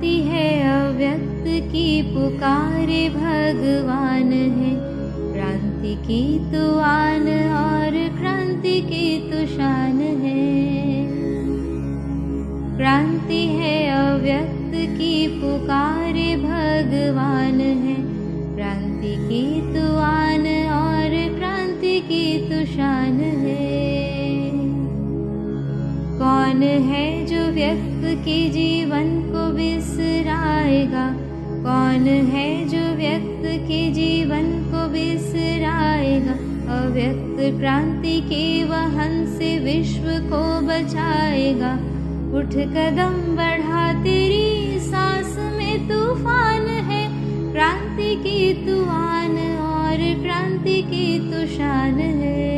क्रांति है अव्यक्त की पुकारे भगवान है। क्रांति की तो आन और क्रांति की तो शान है। क्रांति है अव्यक्त की पुकारे भगवान है। क्रांति की तो आन और क्रांति की तो शान है। कौन है जो व्यक्त के जीवन को बिसराएगा? कौन है जो व्यक्त के जीवन को बिसराएगा? अव्यक्त क्रांति के वहन से विश्व को बचाएगा। उठ कदम बढ़ा, तेरी सांस में तूफान है। क्रांति की तू आन और क्रांति की तू शान है।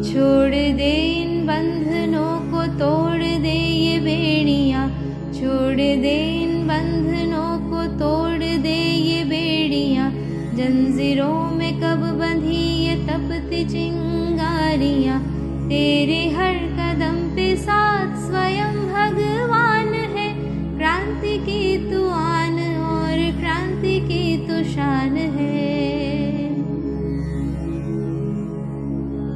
छोड़ दे इन बंधनों को, तोड़ दे ये बेड़ियाँ। छोड़ दे इन बंधनों को, तोड़ दे ये बेड़ियाँ। जंजीरों में कब बंधी ये तपती चिंगारियाँ। तेरे हर कदम पे साथ स्वयं भगवान है। क्रांति की तू आन और क्रांति की तू शान है।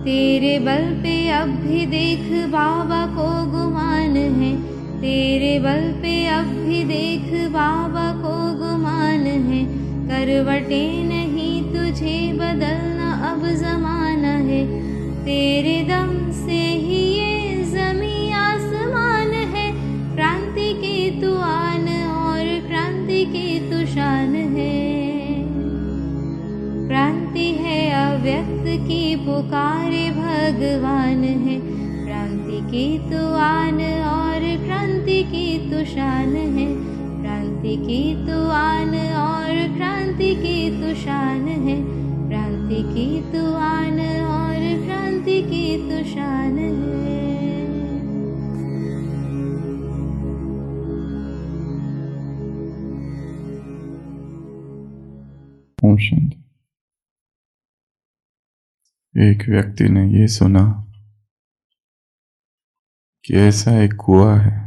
तेरे बल पे अब भी देख बाबा को गुमान है। तेरे बल पे अब भी देख बाबा को गुमान है। करवटें नहीं तुझे बदलना अब ज़माना है। तेरे दम से ही ये ज़मीं आसमान है। क्रांति की तू आन और क्रांति की तू शान है। क्रांति है अव्यक्त की पुकारे भगवान है। क्रांति की तो आन और क्रांति की तो शान है। क्रांति की तो आन और क्रांति की तो शान है। क्रांति की तो आन और क्रांति की तो शान है। ओम शांति। एक व्यक्ति ने ये सुना कि ऐसा एक कुआं है,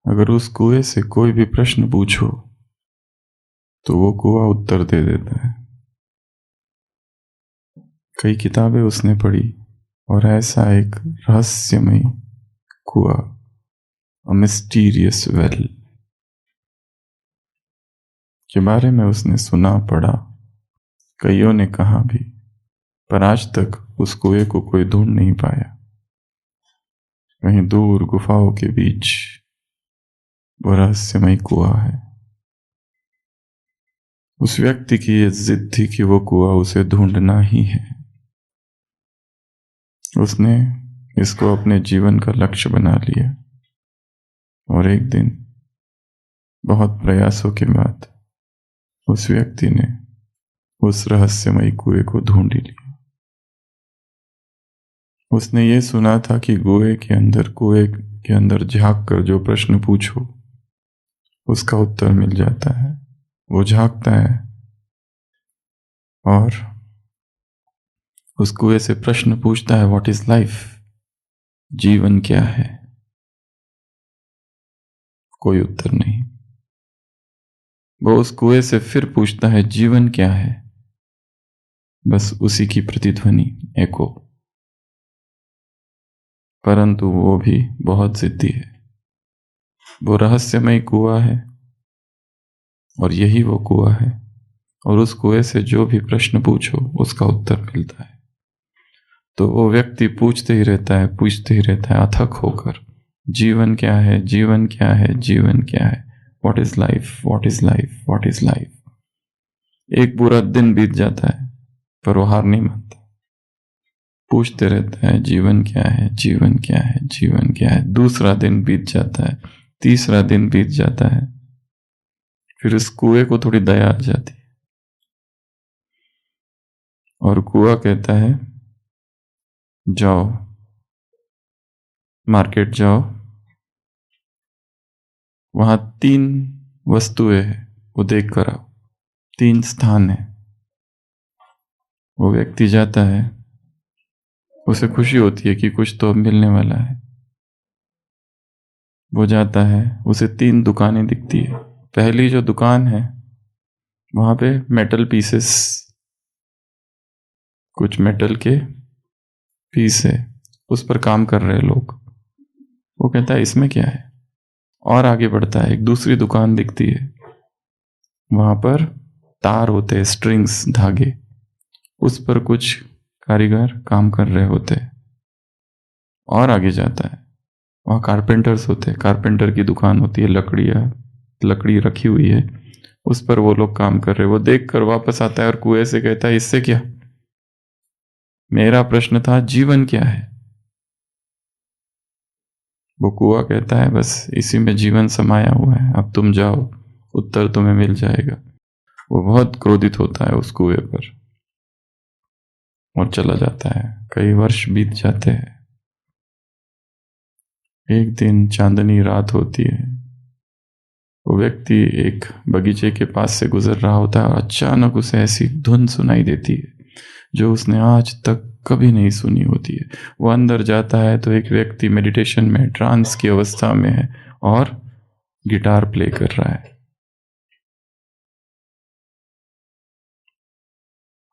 अगर उस कुएं से कोई भी प्रश्न पूछो तो वो कुआं उत्तर दे देता है। कई किताबें उसने पढ़ी और ऐसा एक रहस्यमय कुआं, अ मिस्टीरियस वेल, के बारे में उसने सुना पढ़ा, कईयों ने कहा भी, पर आज तक उस कुएं को कोई ढूंढ नहीं पाया। कहीं दूर गुफाओं के बीच वो रहस्यमय कुआं है। उस व्यक्ति की ये जिद थी कि वो कुआं उसे ढूंढना ही है। उसने इसको अपने जीवन का लक्ष्य बना लिया और एक दिन बहुत प्रयासों के बाद उस व्यक्ति ने उस रहस्यमय कुएं को ढूंढ लिया। उसने ये सुना था कि कुएं के अंदर झांक कर जो प्रश्न पूछो उसका उत्तर मिल जाता है। वो झांकता है और उस कुएं से प्रश्न पूछता है, व्हाट इज लाइफ? जीवन क्या है? कोई उत्तर नहीं। वो उस कुएं से फिर पूछता है, जीवन क्या है? बस उसी की प्रतिध्वनि, एको। परंतु वो भी बहुत जिद्दी है। वो रहस्यमय कुआं है और यही वो कुआं है, और उस कुएं से जो भी प्रश्न पूछो उसका उत्तर मिलता है। तो वो व्यक्ति पूछते ही रहता है अथक होकर, जीवन क्या है? जीवन क्या है? जीवन क्या है? What is life? What is life? What is life? एक पूरा दिन बीत जाता है पर वो हार नहीं मानता, पूछते रहता है, जीवन क्या है? जीवन क्या है? जीवन क्या है? दूसरा दिन बीत जाता है, तीसरा दिन बीत जाता है। फिर उस कुएं को थोड़ी दया आ जाती है और कुआं कहता है, जाओ मार्केट जाओ, वहां 3 वस्तुएं हैं, वो देख कर आओ। 3 स्थान है। वो व्यक्ति जाता है, उसे खुशी होती है कि कुछ तो अब मिलने वाला है। वो जाता है, उसे 3 दुकानें दिखती है। पहली जो दुकान है वहां पे मेटल पीसेस, कुछ मेटल के पीस है, उस पर काम कर रहे लोग। वो कहता है इसमें क्या है, और आगे बढ़ता है। एक दूसरी दुकान दिखती है, वहां पर तार होते हैं, स्ट्रिंग्स, धागे, उस पर कुछ कारीगर काम कर रहे होते हैं। और आगे जाता है, वहाँ कारपेंटर्स होते हैं, कारपेंटर की दुकान होती है, लकड़ी रखी हुई है, उस पर वो लोग काम कर रहे हैं। वो देख कर वापस आता है और कुएं से कहता है इससे क्या, मेरा प्रश्न था जीवन क्या है। वो कुआं कहता है बस इसी में जीवन समाया हुआ है, अब तुम जाओ, उत्तर तुम्हें मिल जाएगा। वो बहुत क्रोधित होता है उस कुएं पर और चला जाता है। कई वर्ष बीत जाते हैं। एक दिन चांदनी रात होती है। वो व्यक्ति एक बगीचे के पास से गुजर रहा होता है और अचानक उसे ऐसी धुन सुनाई देती है जो उसने आज तक कभी नहीं सुनी होती है। वो अंदर जाता है तो एक व्यक्ति मेडिटेशन में, ट्रांस की अवस्था में है और गिटार प्ले कर रहा है।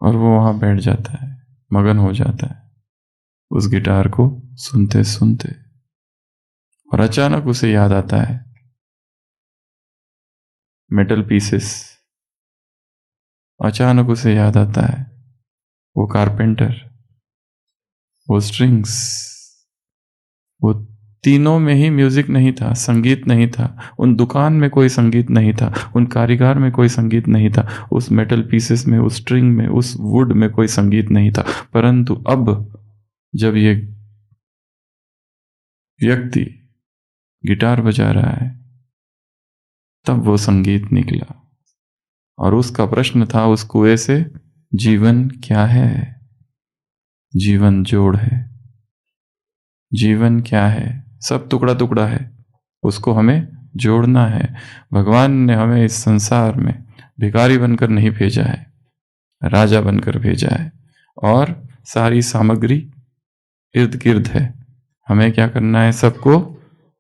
और वो वहां बैठ जाता है, मगन हो जाता है उस गिटार को सुनते सुनते। और अचानक उसे याद आता है मेटल पीसेस, अचानक उसे याद आता है वो कारपेंटर, वो स्ट्रिंग्स। वो तीनों में ही म्यूजिक नहीं था, संगीत नहीं था। उन दुकान में कोई संगीत नहीं था, उन कारीगर में कोई संगीत नहीं था, उस मेटल पीसेस में, उस स्ट्रिंग में, उस वुड में कोई संगीत नहीं था। परंतु अब जब ये व्यक्ति गिटार बजा रहा है तब वो संगीत निकला। और उसका प्रश्न था उस कुएं से, जीवन क्या है? जीवन जोड़ है। जीवन क्या है? सब टुकड़ा टुकड़ा है, उसको हमें जोड़ना है। भगवान ने हमें इस संसार में भिखारी बनकर नहीं भेजा है, राजा बनकर भेजा है। और सारी सामग्री इर्द गिर्द है। हमें क्या करना है? सबको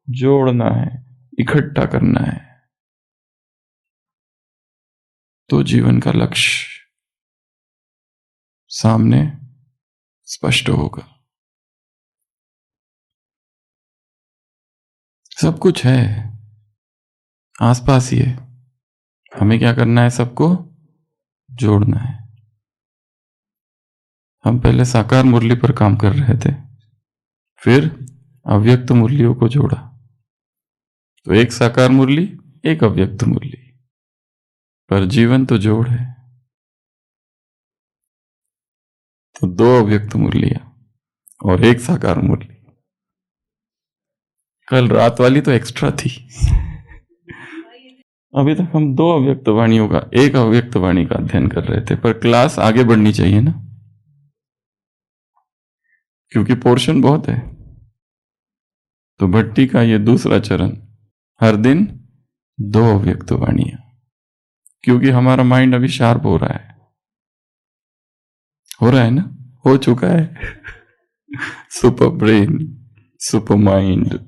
जोड़ना है, इकट्ठा करना है। तो जीवन का लक्ष्य सामने स्पष्ट होगा। सब कुछ है, आसपास ही है। हमें क्या करना है? सबको जोड़ना है। हम पहले साकार मुरली पर काम कर रहे थे, फिर अव्यक्त मुरलियों को जोड़ा। तो एक साकार मुरली, एक अव्यक्त मुरली, पर जीवन तो जोड़ है। तो 2 अव्यक्त मुरलियां और एक साकार मुरली। कल रात वाली तो एक्स्ट्रा थी। अभी तक हम 2 अव्यक्त वाणियों का, एक अव्यक्त वाणी का अध्ययन कर रहे थे, पर क्लास आगे बढ़नी चाहिए ना, क्योंकि पोर्शन बहुत है। तो भट्टी का ये दूसरा चरण, हर दिन 2 अव्यक्त वाणियां, क्योंकि हमारा माइंड अभी शार्प हो रहा है ना, हो चुका है। Super brain, super mind.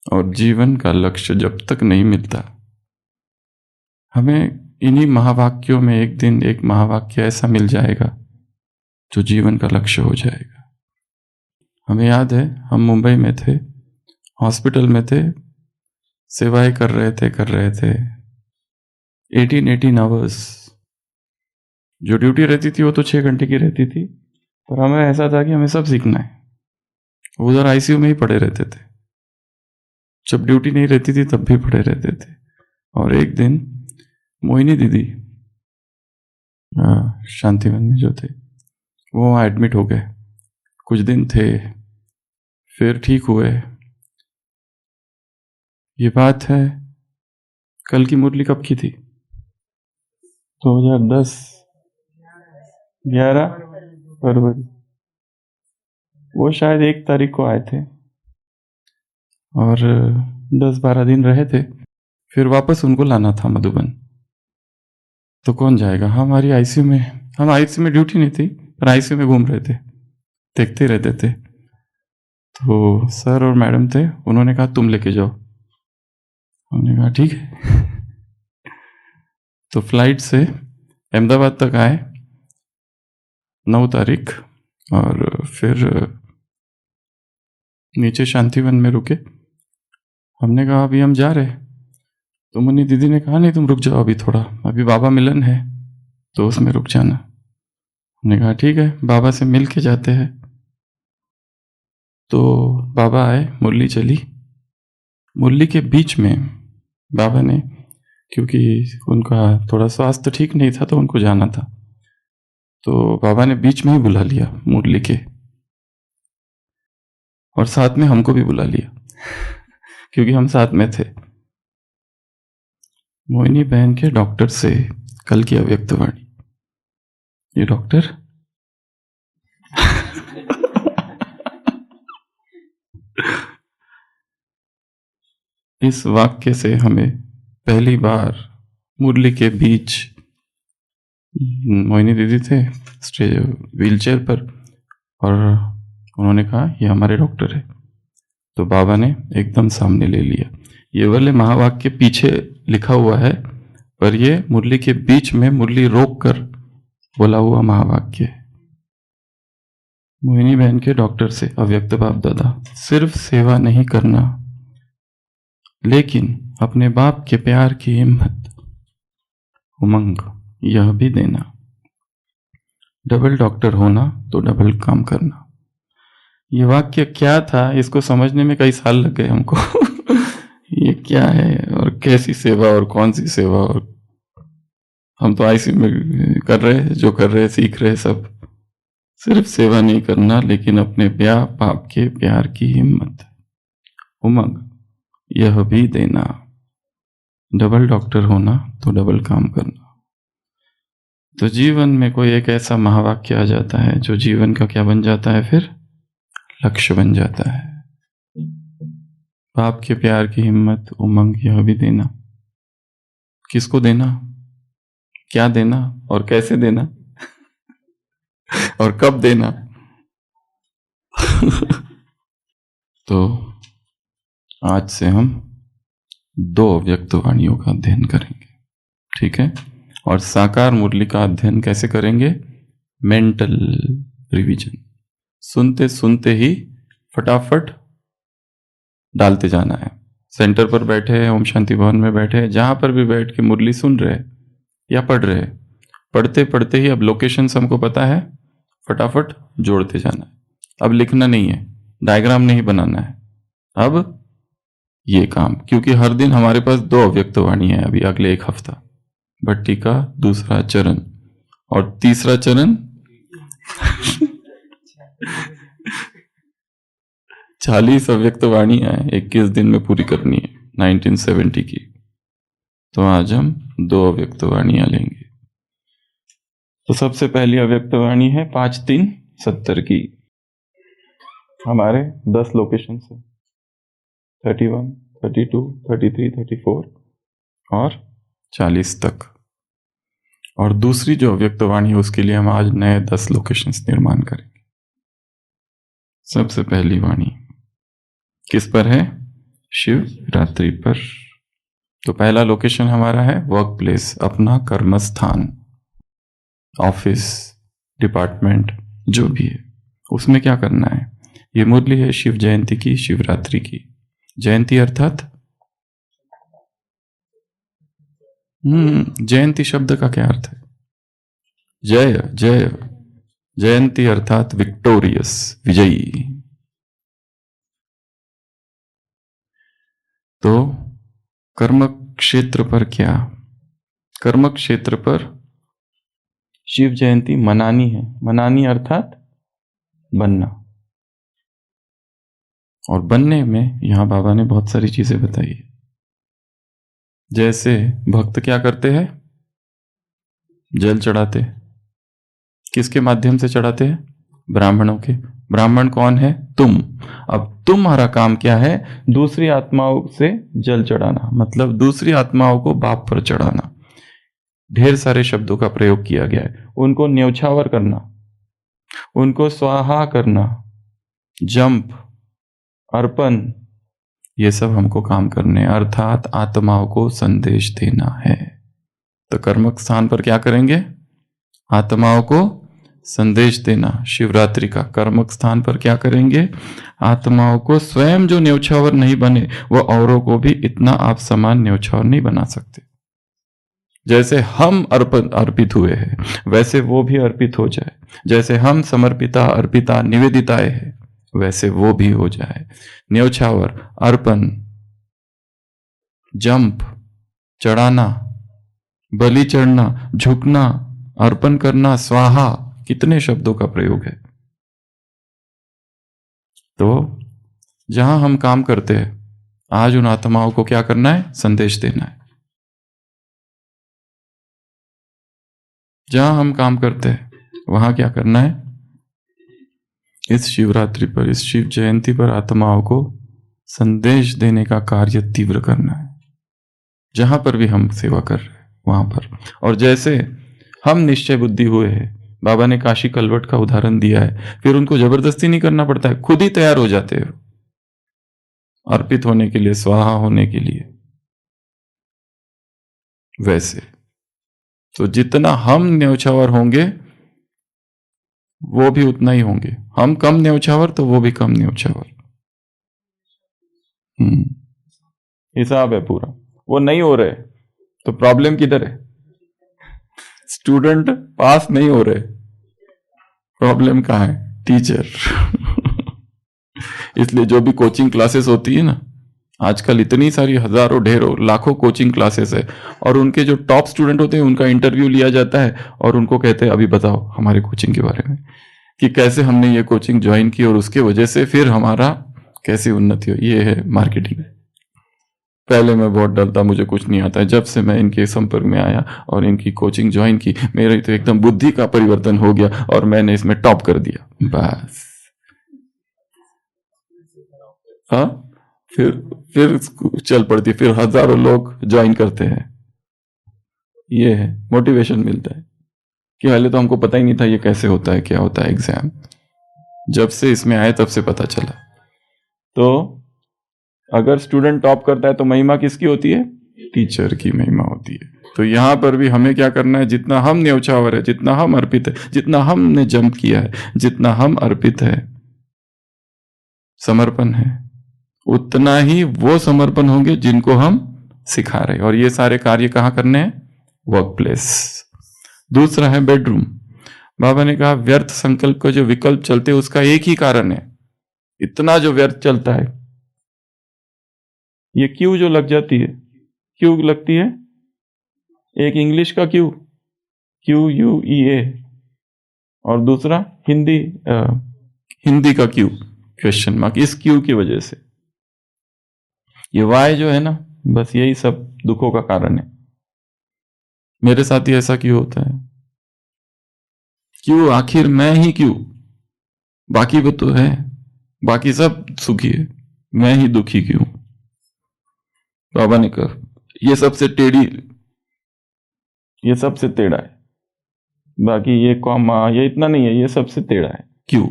और जीवन का लक्ष्य जब तक नहीं मिलता, हमें इन्हीं महावाक्यों में एक दिन एक महावाक्य ऐसा मिल जाएगा जो जीवन का लक्ष्य हो जाएगा। हमें याद है, हम मुंबई में थे, हॉस्पिटल में थे, सेवाएं कर रहे थे 18 आवर्स। जो ड्यूटी रहती थी वो तो 6 घंटे की रहती थी, पर हमें ऐसा था कि हमें सब सीखना है। उधर आईसीयू में ही पड़े रहते थे, जब ड्यूटी नहीं रहती थी तब भी पड़े रहते थे। और एक दिन मोहिनी दीदी शांतिवन में जो थे, वो वहाँ एडमिट हो गए। कुछ दिन थे, फिर ठीक हुए। ये बात है, कल की मुरली कब की थी? 2010 11 फरवरी। वो शायद 1 तारीख को आए थे और 10-12 दिन रहे थे, फिर वापस उनको लाना था मधुबन। तो कौन जाएगा? हम आईसीयू में ड्यूटी नहीं थी, पर आईसीयू में घूम रहे थे, देखते रहते थे। तो सर और मैडम थे, उन्होंने कहा तुम लेके जाओ। हमने कहा ठीक है। तो फ्लाइट से अहमदाबाद तक आए 9 तारीख, और फिर नीचे शांतिवन में रुके। हमने कहा अभी हम जा रहे, तो मुन्नी दीदी ने कहा नहीं तुम रुक जाओ अभी थोड़ा, अभी बाबा मिलन है तो उसमें रुक जाना। हमने कहा ठीक है, बाबा से मिल के जाते हैं। तो बाबा आए, मुरली चली। मुरली के बीच में बाबा ने, क्योंकि उनका थोड़ा स्वास्थ्य ठीक नहीं था तो उनको जाना था, तो बाबा ने बीच में ही बुला लिया मुरली के, और साथ में हमको भी बुला लिया क्योंकि हम साथ में थे। मोहिनी बहन के डॉक्टर से कल की अव्यक्तवाणी। ये डॉक्टर इस वाक्य से हमें पहली बार मुरली के बीच, मोहिनी दीदी थे स्टेज व्हीलचेयर पर, और उन्होंने कहा ये हमारे डॉक्टर है, तो बाबा ने एकदम सामने ले लिया। ये वाले महावाक्य पीछे लिखा हुआ है, पर ये मुरली के बीच में मुरली रोक कर बोला हुआ महावाक्य है। मोहिनी बहन के डॉक्टर से अव्यक्त बाप दादा, सिर्फ सेवा नहीं करना, लेकिन अपने बाप के प्यार की हिम्मत, उमंग यह भी देना। डबल डॉक्टर होना तो डबल काम करना। ये वाक्य क्या था, इसको समझने में कई साल लग गए हमको। ये क्या है और कैसी सेवा और कौन सी सेवा, और हम तो आईसी में कर रहे हैं, जो कर रहे हैं सीख रहे हैं सब। सिर्फ सेवा नहीं करना, लेकिन अपने बाप के प्यार की हिम्मत, उमंग यह भी देना। डबल डॉक्टर होना तो डबल काम करना। तो जीवन में कोई एक ऐसा महावाक्य आ जाता है जो जीवन का क्या बन जाता है, फिर लक्ष्य बन जाता है। बाप के प्यार की हिम्मत, उमंग यह भी देना। किसको देना, क्या देना और कैसे देना और कब देना। तो आज से हम 2 अव्यक्तवाणियों का अध्ययन करेंगे, ठीक है। और साकार मुरली का अध्ययन कैसे करेंगे, मेंटल रिवीजन, सुनते सुनते ही फटाफट डालते जाना है। सेंटर पर बैठे हैं, ओम शांति भवन में बैठे हैं, जहां पर भी बैठ के मुरली सुन रहे या पढ़ रहे, पढ़ते पढ़ते ही अब लोकेशन हमको पता है, फटाफट जोड़ते जाना है। अब लिखना नहीं है, डायग्राम नहीं बनाना है, अब ये काम, क्योंकि हर दिन हमारे पास 2 अव्यक्तवाणी है अभी अगले 1 हफ्ता। भट्टी का दूसरा चरण और तीसरा चरण 40 अव्यक्तवाणियां 21 दिन में पूरी करनी है, 1970 की। तो आज हम 2 अव्यक्तवाणियां लेंगे। तो सबसे पहली अव्यक्तवाणी है 5-3-70 की। हमारे 10 लोकेशन से 31, 32, 33, 34 और 40 तक। और दूसरी जो अव्यक्तवाणी है उसके लिए हम आज नए 10 लोकेशंस निर्माण करेंगे। सबसे पहली वाणी किस पर है, शिव रात्रि पर। तो पहला लोकेशन हमारा है वर्क प्लेस, अपना कर्म स्थान, ऑफिस, डिपार्टमेंट, जो भी है उसमें क्या करना है। ये मुरली है शिव जयंती की, शिवरात्रि की। जयंती अर्थात जयंती शब्द का क्या अर्थ है, जय जय, जयंती अर्थात विक्टोरियस, विजयी। तो कर्म क्षेत्र पर क्या, कर्म क्षेत्र पर शिव जयंती मनानी है। मनानी अर्थात बनना, और बनने में यहां बाबा ने बहुत सारी चीजें बताई है। जैसे भक्त क्या करते हैं, जल चढ़ाते, किसके माध्यम से चढ़ाते हैं, ब्राह्मणों के। ब्राह्मण कौन है, तुम। अब तुम्हारा काम क्या है, दूसरी आत्माओं से जल चढ़ाना, मतलब दूसरी आत्माओं को बाप पर चढ़ाना। ढेर सारे शब्दों का प्रयोग किया गया है। उनको न्यौछावर करना, उनको स्वाहा करना, जंप, अर्पण, ये सब हमको काम करने हैं, अर्थात आत्माओं को संदेश देना है। तो कर्मक स्थान पर क्या करेंगे? आत्माओं को संदेश देना। शिवरात्रि का कर्मक स्थान पर क्या करेंगे? आत्माओं को, स्वयं जो न्योछावर नहीं बने वो औरों को भी इतना आप समान न्योछावर नहीं बना सकते। जैसे हम अर्पित हुए हैं वैसे वो भी अर्पित हो जाए। जैसे हम समर्पिता, अर्पिता, निवेदिताएं हैं वैसे वो भी हो जाए। न्योछावर, अर्पण, जंप, चढ़ाना, बलि चढ़ना, झुकना, अर्पण करना, स्वाहा, कितने शब्दों का प्रयोग है। तो जहां हम काम करते हैं आज उन आत्माओं को क्या करना है? संदेश देना है। जहां हम काम करते हैं वहां क्या करना है? इस शिवरात्रि पर, इस शिव जयंती पर आत्माओं को संदेश देने का कार्य तीव्र करना है। जहां पर भी हम सेवा कर रहे हैं वहां पर। और जैसे हम निश्चय बुद्धि हुए हैं, बाबा ने काशी कलवट का उदाहरण दिया है, फिर उनको जबरदस्ती नहीं करना पड़ता है, खुद ही तैयार हो जाते हैं अर्पित होने के लिए, स्वाहा होने के लिए। वैसे तो जितना हम न्योछावर होंगे वो भी उतना ही होंगे। हम कम न्योछावर तो वो भी कम न्योछावर। हिसाब है पूरा। वो नहीं हो रहे तो प्रॉब्लम किधर है? स्टूडेंट पास नहीं हो रहे, प्रॉब्लम कहाँ है? टीचर। इसलिए जो भी कोचिंग क्लासेस होती है ना, आजकल इतनी सारी हजारों, ढेरों, लाखों कोचिंग क्लासेस है, और उनके जो टॉप स्टूडेंट होते हैं उनका इंटरव्यू लिया जाता है और उनको कहते हैं अभी बताओ हमारे कोचिंग के बारे में, कि कैसे हमने ये कोचिंग ज्वाइन की और उसके वजह से फिर हमारा कैसी उन्नति हो। ये है मार्केटिंग। पहले मैं बहुत डरता, मुझे कुछ नहीं आता है। जब से मैं इनके संपर्क में आया और इनकी कोचिंग ज्वाइन की, मेरी तो एकदम बुद्धि का परिवर्तन हो गया और मैंने इसमें टॉप कर दिया। बस हाँ, फिर चल पड़ती, फिर हजारों लोग ज्वाइन करते हैं। ये है मोटिवेशन मिलता है कि पहले तो हमको पता ही नहीं था ये कैसे होता है, क्या होता है एग्जाम। जब से इसमें आए तब से पता चला। तो अगर स्टूडेंट टॉप करता है तो महिमा किसकी होती है? टीचर की महिमा होती है। तो यहां पर भी हमें क्या करना है? जितना हम न्योछावर है, जितना हम अर्पित है, जितना हमने जंप किया है, जितना हम अर्पित है, समर्पण है, उतना ही वो समर्पण होंगे जिनको हम सिखा रहे हैं। और ये सारे कार्य कहाँ करने हैं? Work place. दूसरा है बेडरूम। बाबा ने कहा व्यर्थ संकल्प को जो विकल्प चलते हैं उसका एक ही कारण है। इतना जो व्यर्थ चलता है, ये क्यू जो लग जाती है, क्यू लगती है, एक इंग्लिश का क्यू, QUEA, और दूसरा हिंदी का क्यू, क्वेश्चन मार्क। इस क्यू की वजह से ये वाई जो है ना, बस यही सब दुखों का कारण है। मेरे साथ ही ऐसा क्यों होता है? क्यों? आखिर मैं ही क्यों? बाकी वो तो है, बाकी सब सुखी है, मैं ही दुखी क्यों? बाबा ने कहा ये सबसे टेढ़ा है, बाकी ये कॉमा ये इतना नहीं है, ये सबसे टेढ़ा है। क्यों?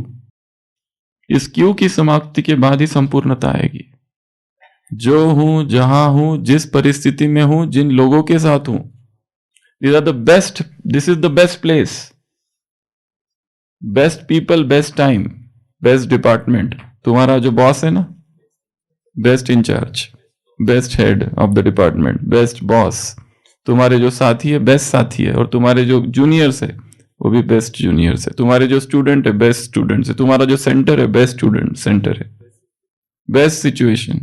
इस क्यों की समाप्ति के बाद ही संपूर्णता आएगी। जो हूं, जहां हूं, जिस परिस्थिति में हूं, जिन लोगों के साथ हूं, this is the best place, best people, best time, best department. तुम्हारा जो बॉस है ना, best incharge, best head of the department, best boss. तुम्हारे जो साथी है बेस्ट साथी है, और तुम्हारे जो जूनियर्स है वो भी बेस्ट जूनियर्स है। तुम्हारे जो स्टूडेंट है बेस्ट स्टूडेंट्स है। तुम्हारा जो सेंटर है बेस्ट स्टूडेंट सेंटर है, बेस्ट सिचुएशन।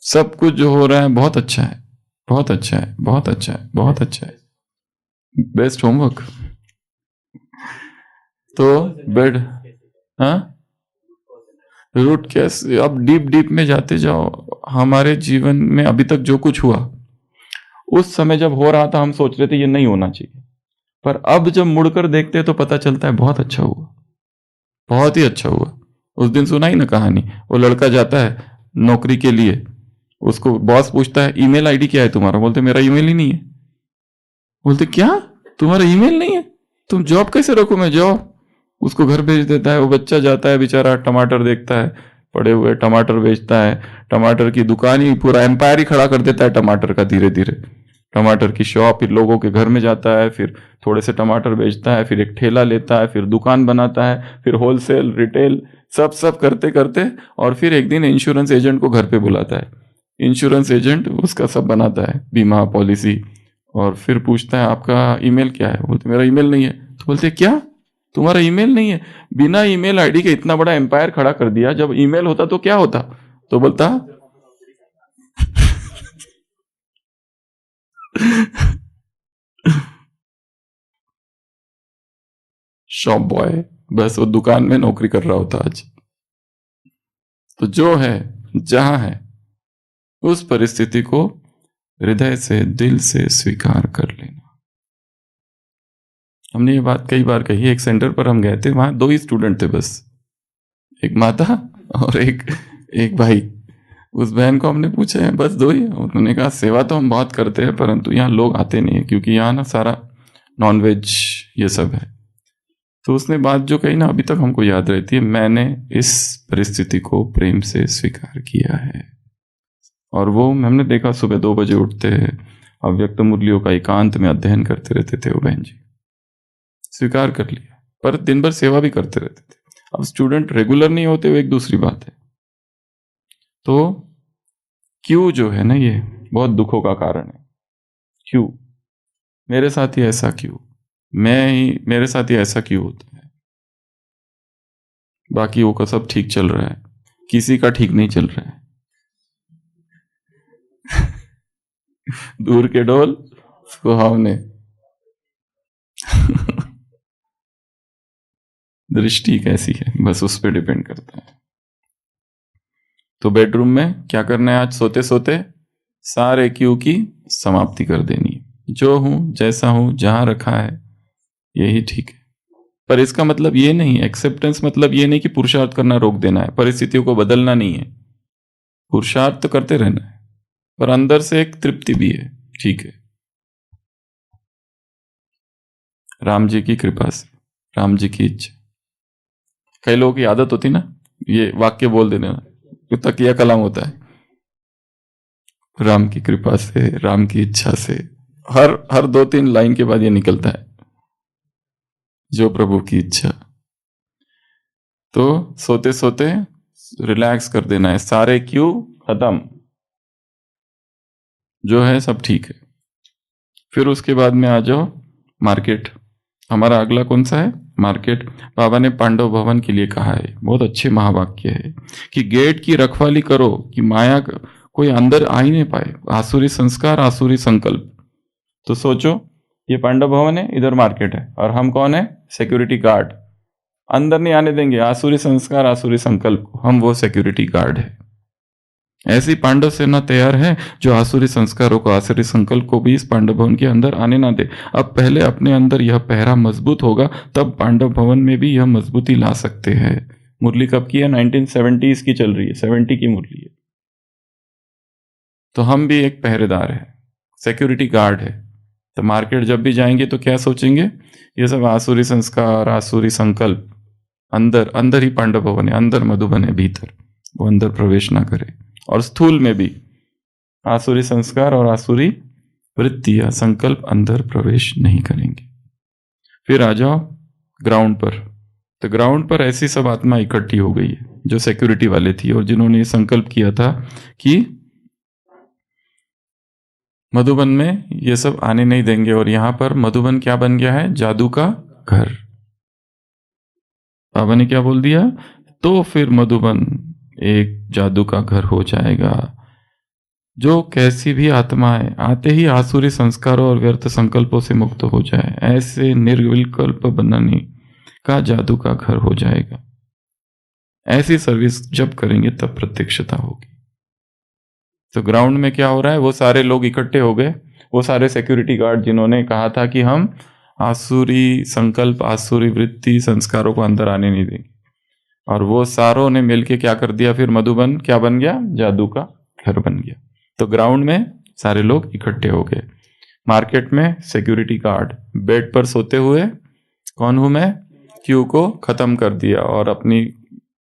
सब कुछ जो हो रहा है बहुत अच्छा है, बहुत अच्छा है, बहुत अच्छा है, बहुत अच्छा है। Best homework. तो बेड, हाँ, रूट कैसे? अब डीप में जाते जाओ। हमारे जीवन में अभी तक जो कुछ हुआ, उस समय जब हो रहा था हम सोच रहे थे ये नहीं होना चाहिए, पर अब जब मुड़कर देखते हैं तो पता चलता है बहुत अच्छा हुआ, बहुत ही अच्छा हुआ। उस दिन सुना ही ना कहानी, वो लड़का जाता है नौकरी के लिए, उसको बॉस पूछता है ईमेल आईडी क्या है तुम्हारा? बोलते मेरा ईमेल ही नहीं है। बोलते क्या तुम्हारा ईमेल नहीं है? तुम जॉब कैसे रखो? मैं जॉब उसको घर भेज देता है। वो बच्चा जाता है बेचारा, टमाटर देखता है पड़े हुए, टमाटर बेचता है। टमाटर की दुकान ही, पूरा एम्पायर ही खड़ा कर देता है टमाटर का। धीरे धीरे टमाटर की शॉप, फिर लोगों के घर में जाता है, फिर थोड़े से टमाटर बेचता है, फिर एक ठेला लेता है, फिर दुकान बनाता है, फिर होलसेल, रिटेल, सब सब करते करते, और फिर एक दिन इंश्योरेंस एजेंट को घर पे बुलाता है। इंश्योरेंस एजेंट उसका सब बनाता है, बीमा पॉलिसी, और फिर पूछता है आपका ईमेल क्या है? बोलते मेरा ईमेल नहीं है। तो बोलते क्या, तुम्हारा ईमेल नहीं है? बिना ईमेल आईडी के इतना बड़ा एम्पायर खड़ा कर दिया, जब ईमेल होता तो क्या होता? तो बोलता शॉप बॉय, बस वो दुकान में नौकरी कर रहा होता आज। तो जो है, जहां है, उस परिस्थिति को हृदय से, दिल से स्वीकार कर लेना। हमने ये बात कई बार कही। एक सेंटर पर हम गए थे, वहां 2 ही स्टूडेंट थे बस, एक माता और एक भाई। उस बहन को हमने पूछा है, बस 2 ही? उन्होंने कहा सेवा तो हम बहुत करते हैं, परंतु यहाँ लोग आते नहीं है, क्योंकि यहाँ ना सारा नॉनवेज ये सब है। तो उसने बात जो कही ना, अभी तक हमको याद रहती है, मैंने इस परिस्थिति को प्रेम से स्वीकार किया है। और वो हमने देखा, सुबह 2 बजे उठते हैं, अव्यक्त मुरलियों का एकांत में अध्ययन करते रहते थे वो बहन जी। स्वीकार कर लिया, पर दिन भर सेवा भी करते रहते थे। अब स्टूडेंट रेगुलर नहीं होते, वो एक दूसरी बात है। तो क्यों जो है ना, ये बहुत दुखों का कारण है। क्यों मेरे साथ ही ऐसा, क्यों मेरे साथ ही ऐसा क्यों होता है? बाकियों का सब ठीक चल रहा है, किसी का ठीक नहीं चल रहा है। दूर के डोल सुहावने। दृष्टि कैसी है, बस उस पर डिपेंड करता है। तो बेडरूम में क्या करना है आज? सोते सोते सारे क्यों की समाप्ति कर देनी है। जो हूं, जैसा हूं, जहां रखा है, यही ठीक है। पर इसका मतलब ये नहीं, एक्सेप्टेंस मतलब ये नहीं कि पुरुषार्थ करना रोक देना है, परिस्थितियों को बदलना नहीं है। पुरुषार्थ तो करते रहना है, पर अंदर से एक तृप्ति भी है। ठीक है, राम जी की कृपा से, राम जी की इच्छा। कई लोगों की आदत होती ना, ये वाक्य बोल देने, तकिया कलाम होता है, राम की कृपा से, राम की इच्छा से। हर 2-3 लाइन के बाद ये निकलता है, जो प्रभु की इच्छा। तो सोते सोते रिलैक्स कर देना है, सारे क्यों खत्म, जो है सब ठीक है। फिर उसके बाद में आ जाओ मार्केट। हमारा अगला कौन सा है? मार्केट। बाबा ने पांडव भवन के लिए कहा है, बहुत अच्छे महावाक्य है, कि गेट की रखवाली करो कि माया कोई अंदर आ ही नहीं पाए, आसुरी संस्कार, आसुरी संकल्प। तो सोचो, ये पांडव भवन है, इधर मार्केट है, और हम कौन है? Security guard. अंदर नहीं आने देंगे आसुरी संस्कार, आसुरी संकल्प, हम वो सिक्योरिटी गार्ड है। ऐसी पांडव सेना तैयार है जो आसुरी संस्कारों को, आसुरी संकल्प को भी इस पांडव भवन के अंदर आने ना दे। अब पहले अपने अंदर यह पहरा मजबूत होगा, तब पांडव भवन में भी यह मजबूती ला सकते हैं। मुरली कब की है? 1970s की चल रही है, 70 की मुरली है। तो हम भी एक पहरेदार है, सिक्योरिटी गार्ड है। तो मार्केट जब भी जाएंगे तो क्या सोचेंगे? ये सब आसुरी संस्कार, आसुरी संकल्प अंदर अंदर ही पांडव भवन है, अंदर मधुबन है, भीतर वो अंदर प्रवेश ना करे। और स्थूल में भी आसुरी संस्कार और आसुरी वृत्ति या संकल्प अंदर प्रवेश नहीं करेंगे। फिर आ जाओ ग्राउंड पर। तो ग्राउंड पर ऐसी सब आत्मा इकट्ठी हो गई है जो सिक्योरिटी वाले थी, और जिन्होंने ये संकल्प किया था कि मधुबन में ये सब आने नहीं देंगे। और यहां पर मधुबन क्या बन गया है? जादू का घर। बाबा ने क्या बोल दिया? तो फिर मधुबन एक जादू का घर हो जाएगा, जो कैसी भी आत्माएं आते ही आसुरी संस्कारों और व्यर्थ संकल्पों से मुक्त हो जाए, ऐसे निर्विकल्प बनने का जादू का घर हो जाएगा। ऐसी सर्विस जब करेंगे तब प्रत्यक्षता होगी। तो ग्राउंड में क्या हो रहा है? वो सारे लोग इकट्ठे हो गए, वो सारे सिक्योरिटी गार्ड जिन्होंने कहा था कि हम आसुरी संकल्प, आसुरी वृत्ति, संस्कारों को अंदर आने नहीं देंगे, और वो सारों ने मिलके क्या कर दिया? फिर मधुबन क्या बन गया? जादू का घर बन गया। तो ग्राउंड में सारे लोग इकट्ठे हो गए, मार्केट में सिक्योरिटी गार्ड, बेड पर सोते हुए कौन हूं मैं? क्यू को खत्म कर दिया और अपनी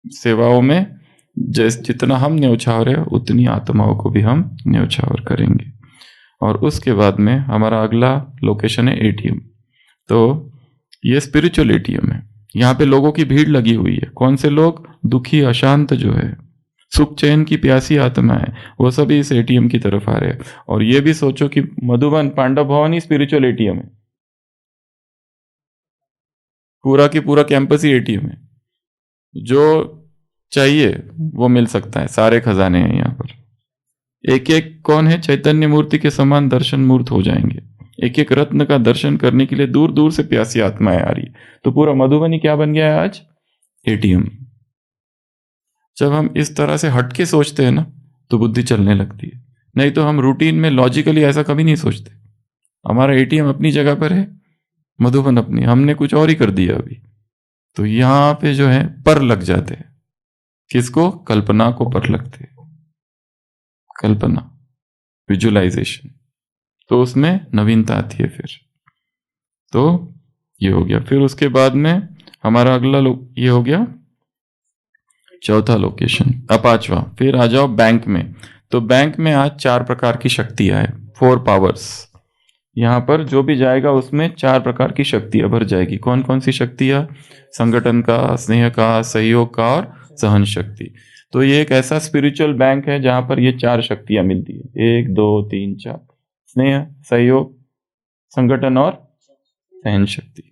सेवाओं में जितना हम न्यौछावर है उतनी आत्माओं को भी हम न्यौछावर करेंगे। और उसके बाद में हमारा अगला लोकेशन है एटीएम। तो ये स्पिरिचुअल एटीएम है। यहाँ पे लोगों की भीड़ लगी हुई है। कौन से लोग? दुखी, अशांत जो है, सुख चैन की प्यासी आत्मा है, वो सभी इस एटीएम की तरफ आ रहे हैं। और ये भी सोचो कि मधुबन पांडव भवन ही स्पिरिचुअल एटीएम है, पूरा की पूरा कैंपस ही एटीएम है। जो चाहिए वो मिल सकता है, सारे खजाने हैं यहाँ पर। एक एक कौन है? चैतन्य मूर्ति के समान दर्शन मूर्त हो जाएंगे। एक एक रत्न का दर्शन करने के लिए दूर दूर से प्यासी आत्माएं आ रही। तो पूरा मधुबनी क्या बन गया है आज? एटीएम। जब हम इस तरह से हटके सोचते हैं ना तो बुद्धि चलने लगती है। नहीं तो हम रूटीन में लॉजिकली ऐसा कभी नहीं सोचते। हमारा एटीएम अपनी जगह पर है, मधुबन अपनी, हमने कुछ और ही कर दिया अभी। तो यहां पे जो है पर लग जाते हैं। किसको? कल्पना को पर लगते हैं। कल्पना, विजुअलाइजेशन। तो उसमें नवीनता आती है फिर। तो ये हो गया। फिर उसके बाद में हमारा अगला ये हो गया चौथा लोकेशन, पांचवा। फिर आ जाओ बैंक में। तो बैंक में आज 4 प्रकार की शक्तियां है, 4 पावर्स। यहां पर जो भी जाएगा उसमें 4 प्रकार की शक्तियां भर जाएगी। कौन कौन सी शक्तियां? संगठन का, स्नेह का, सहयोग का और सहन शक्ति। तो ये एक ऐसा स्पिरिचुअल बैंक है जहां पर ये 4 शक्तियां मिलती है। 1 2 3 4। स्नेह, सहयोग, संगठन और सहन शक्ति।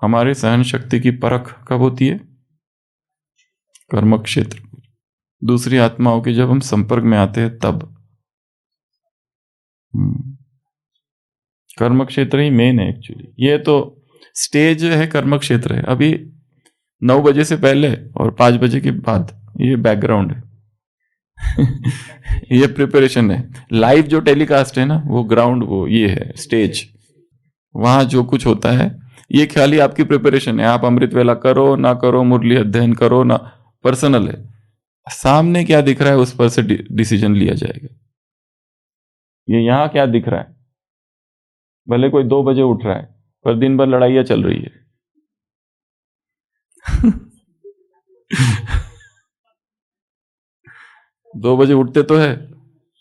हमारे सहन शक्ति की परख कब होती है? कर्म क्षेत्र। दूसरी आत्माओं के जब हम संपर्क में आते हैं तब। कर्म क्षेत्र ही मेन है एक्चुअली। ये तो स्टेज है, कर्म क्षेत्र है। अभी 9 बजे से पहले और 5 बजे के बाद ये बैकग्राउंड है। ये प्रिपरेशन है। लाइव जो टेलीकास्ट है ना वो ग्राउंड, वो ये है स्टेज। वहां जो कुछ होता है ये खाली आपकी प्रिपरेशन है। आप अमृत वेला करो ना करो, मुरली अध्ययन करो ना, पर्सनल है। सामने क्या दिख रहा है उस पर से डिसीजन लिया जाएगा। ये यहां क्या दिख रहा है? भले कोई 2 बजे उठ रहा है पर दिन भर लड़ाइयां चल रही है। 2 बजे उठते तो है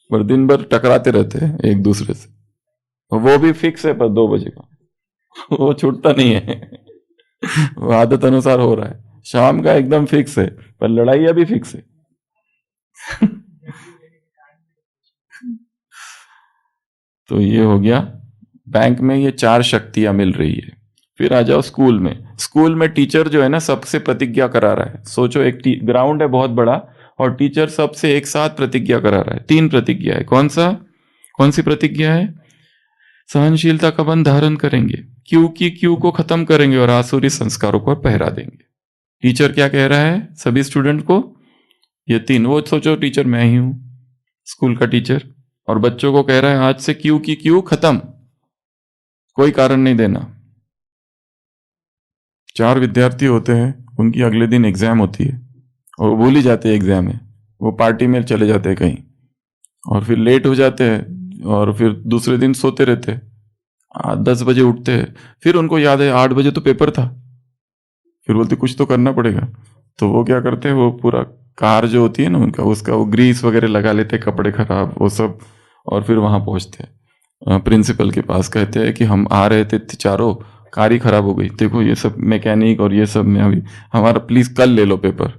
पर दिन भर टकराते रहते हैं एक दूसरे से। वो भी फिक्स है पर 2 बजे का वो छूटता नहीं है। वो आदत अनुसार हो रहा है। शाम का एकदम फिक्स है पर लड़ाइयां भी फिक्स है। तो ये हो गया बैंक में, ये 4 शक्तियां मिल रही है। फिर आ जाओ स्कूल में। स्कूल में टीचर जो है ना सबसे प्रतिज्ञा करा रहा है। सोचो एक ग्राउंड है बहुत बड़ा और टीचर सबसे एक साथ प्रतिज्ञा करा रहा है। 3 प्रतिज्ञा है। कौन सी प्रतिज्ञा है? सहनशीलता का बंध धारण करेंगे, क्यू को खत्म करेंगे और आसुरी संस्कारों को पहरा देंगे। टीचर क्या कह रहा है सभी स्टूडेंट को? ये 3। वो सोचो टीचर मैं ही हूं, स्कूल का टीचर, और बच्चों को कह रहा है आज से क्यू खत्म, कोई कारण नहीं देना। 4 विद्यार्थी होते हैं, उनकी अगले दिन एग्जाम होती है और वो भूल ही जाते हैं एग्जाम में। वो पार्टी में चले जाते हैं कहीं और फिर लेट हो जाते हैं और फिर दूसरे दिन सोते रहते हैं। 10 बजे उठते हैं, फिर उनको याद है 8 बजे तो पेपर था। फिर बोलते कुछ तो करना पड़ेगा। तो वो क्या करते हैं, वो पूरा कार जो होती है ना उनका, उसका वो ग्रीस वगैरह लगा लेते, कपड़े खराब वो सब, और फिर वहां पहुंचते हैं प्रिंसिपल के पास। कहते हैं कि हम आ रहे थे चारों, कार ही खराब हो गई, देखो ये सब मैकेनिक और ये सब में अभी हमारा, प्लीज कल ले लो पेपर।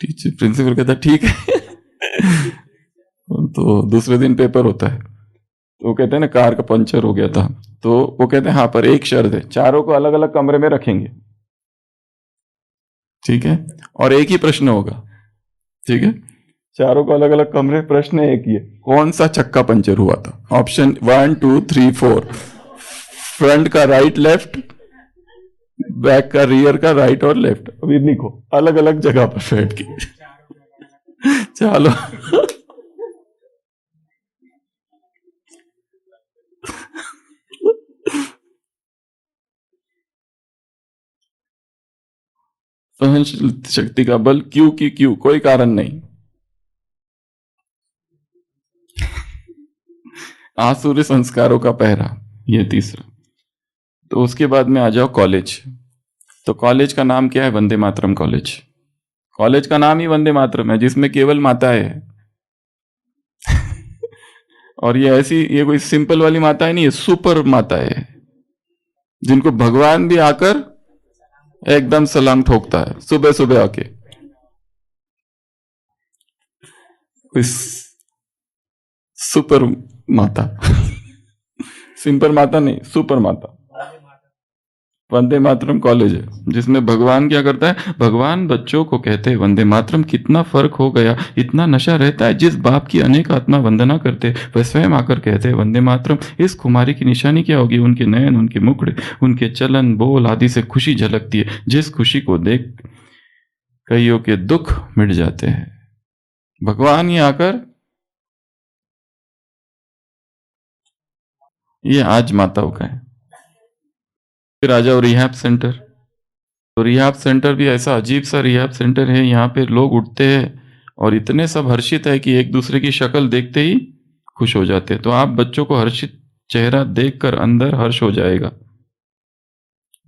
टीचर प्रिंसिपल कहता है ठीक है। तो दूसरे दिन पेपर होता है तो वो कहते हैं ना कार का पंचर हो गया था। तो वो कहते हैं हाँ पर एक शर्त है, चारों को अलग अलग कमरे में रखेंगे, ठीक है, और एक ही प्रश्न होगा, ठीक है। चारों को अलग अलग कमरे, प्रश्न एक ही है, कौन सा चक्का पंचर हुआ था? ऑप्शन 1 2 3 4, फ्रंट का राइट लेफ्ट, बैक का रियर का राइट और लेफ्ट। अभी लिखो अलग अलग जगह पर बैठ के। चलो। सहन शक्ति का बल, क्यू कोई कारण नहीं। आसुरी संस्कारों का पहरा, ये तीसरा। तो उसके बाद में आ जाओ कॉलेज। तो कॉलेज का नाम क्या है? वंदे मातरम कॉलेज। कॉलेज का नाम ही वंदे मातरम है, जिसमें केवल माताएं है। और ये ऐसी, ये कोई सिंपल वाली माताएं नहीं है, सुपर माताएं है, जिनको भगवान भी आकर एकदम सलाम ठोकता है सुबह सुबह आके। इस सुपर माता सिंपल माता नहीं, सुपर माता। वंदे मातरम कॉलेज है, जिसमें भगवान क्या करता है? भगवान बच्चों को कहते हैं वंदे मातरम। कितना फर्क हो गया, इतना नशा रहता है। जिस बाप की अनेक आत्मा वंदना करते, वह स्वयं आकर कहते हैं वंदे मातरम। इस कुमारी की निशानी क्या होगी? उनके नयन, उनके मुखड़े, उनके चलन बोल आदि से खुशी झलकती है, जिस खुशी को देख कईयों के दुख मिट जाते हैं। भगवान ही आकर, ये आज माताओं का है। फिर आ जाओ रिहैब सेंटर। तो रिहैब सेंटर भी ऐसा अजीब सा रिहैब सेंटर है, यहाँ पे लोग उठते हैं और इतने सब हर्षित है कि एक दूसरे की शक्ल देखते ही खुश हो जाते हैं। तो आप बच्चों को हर्षित चेहरा देखकर अंदर हर्ष हो जाएगा।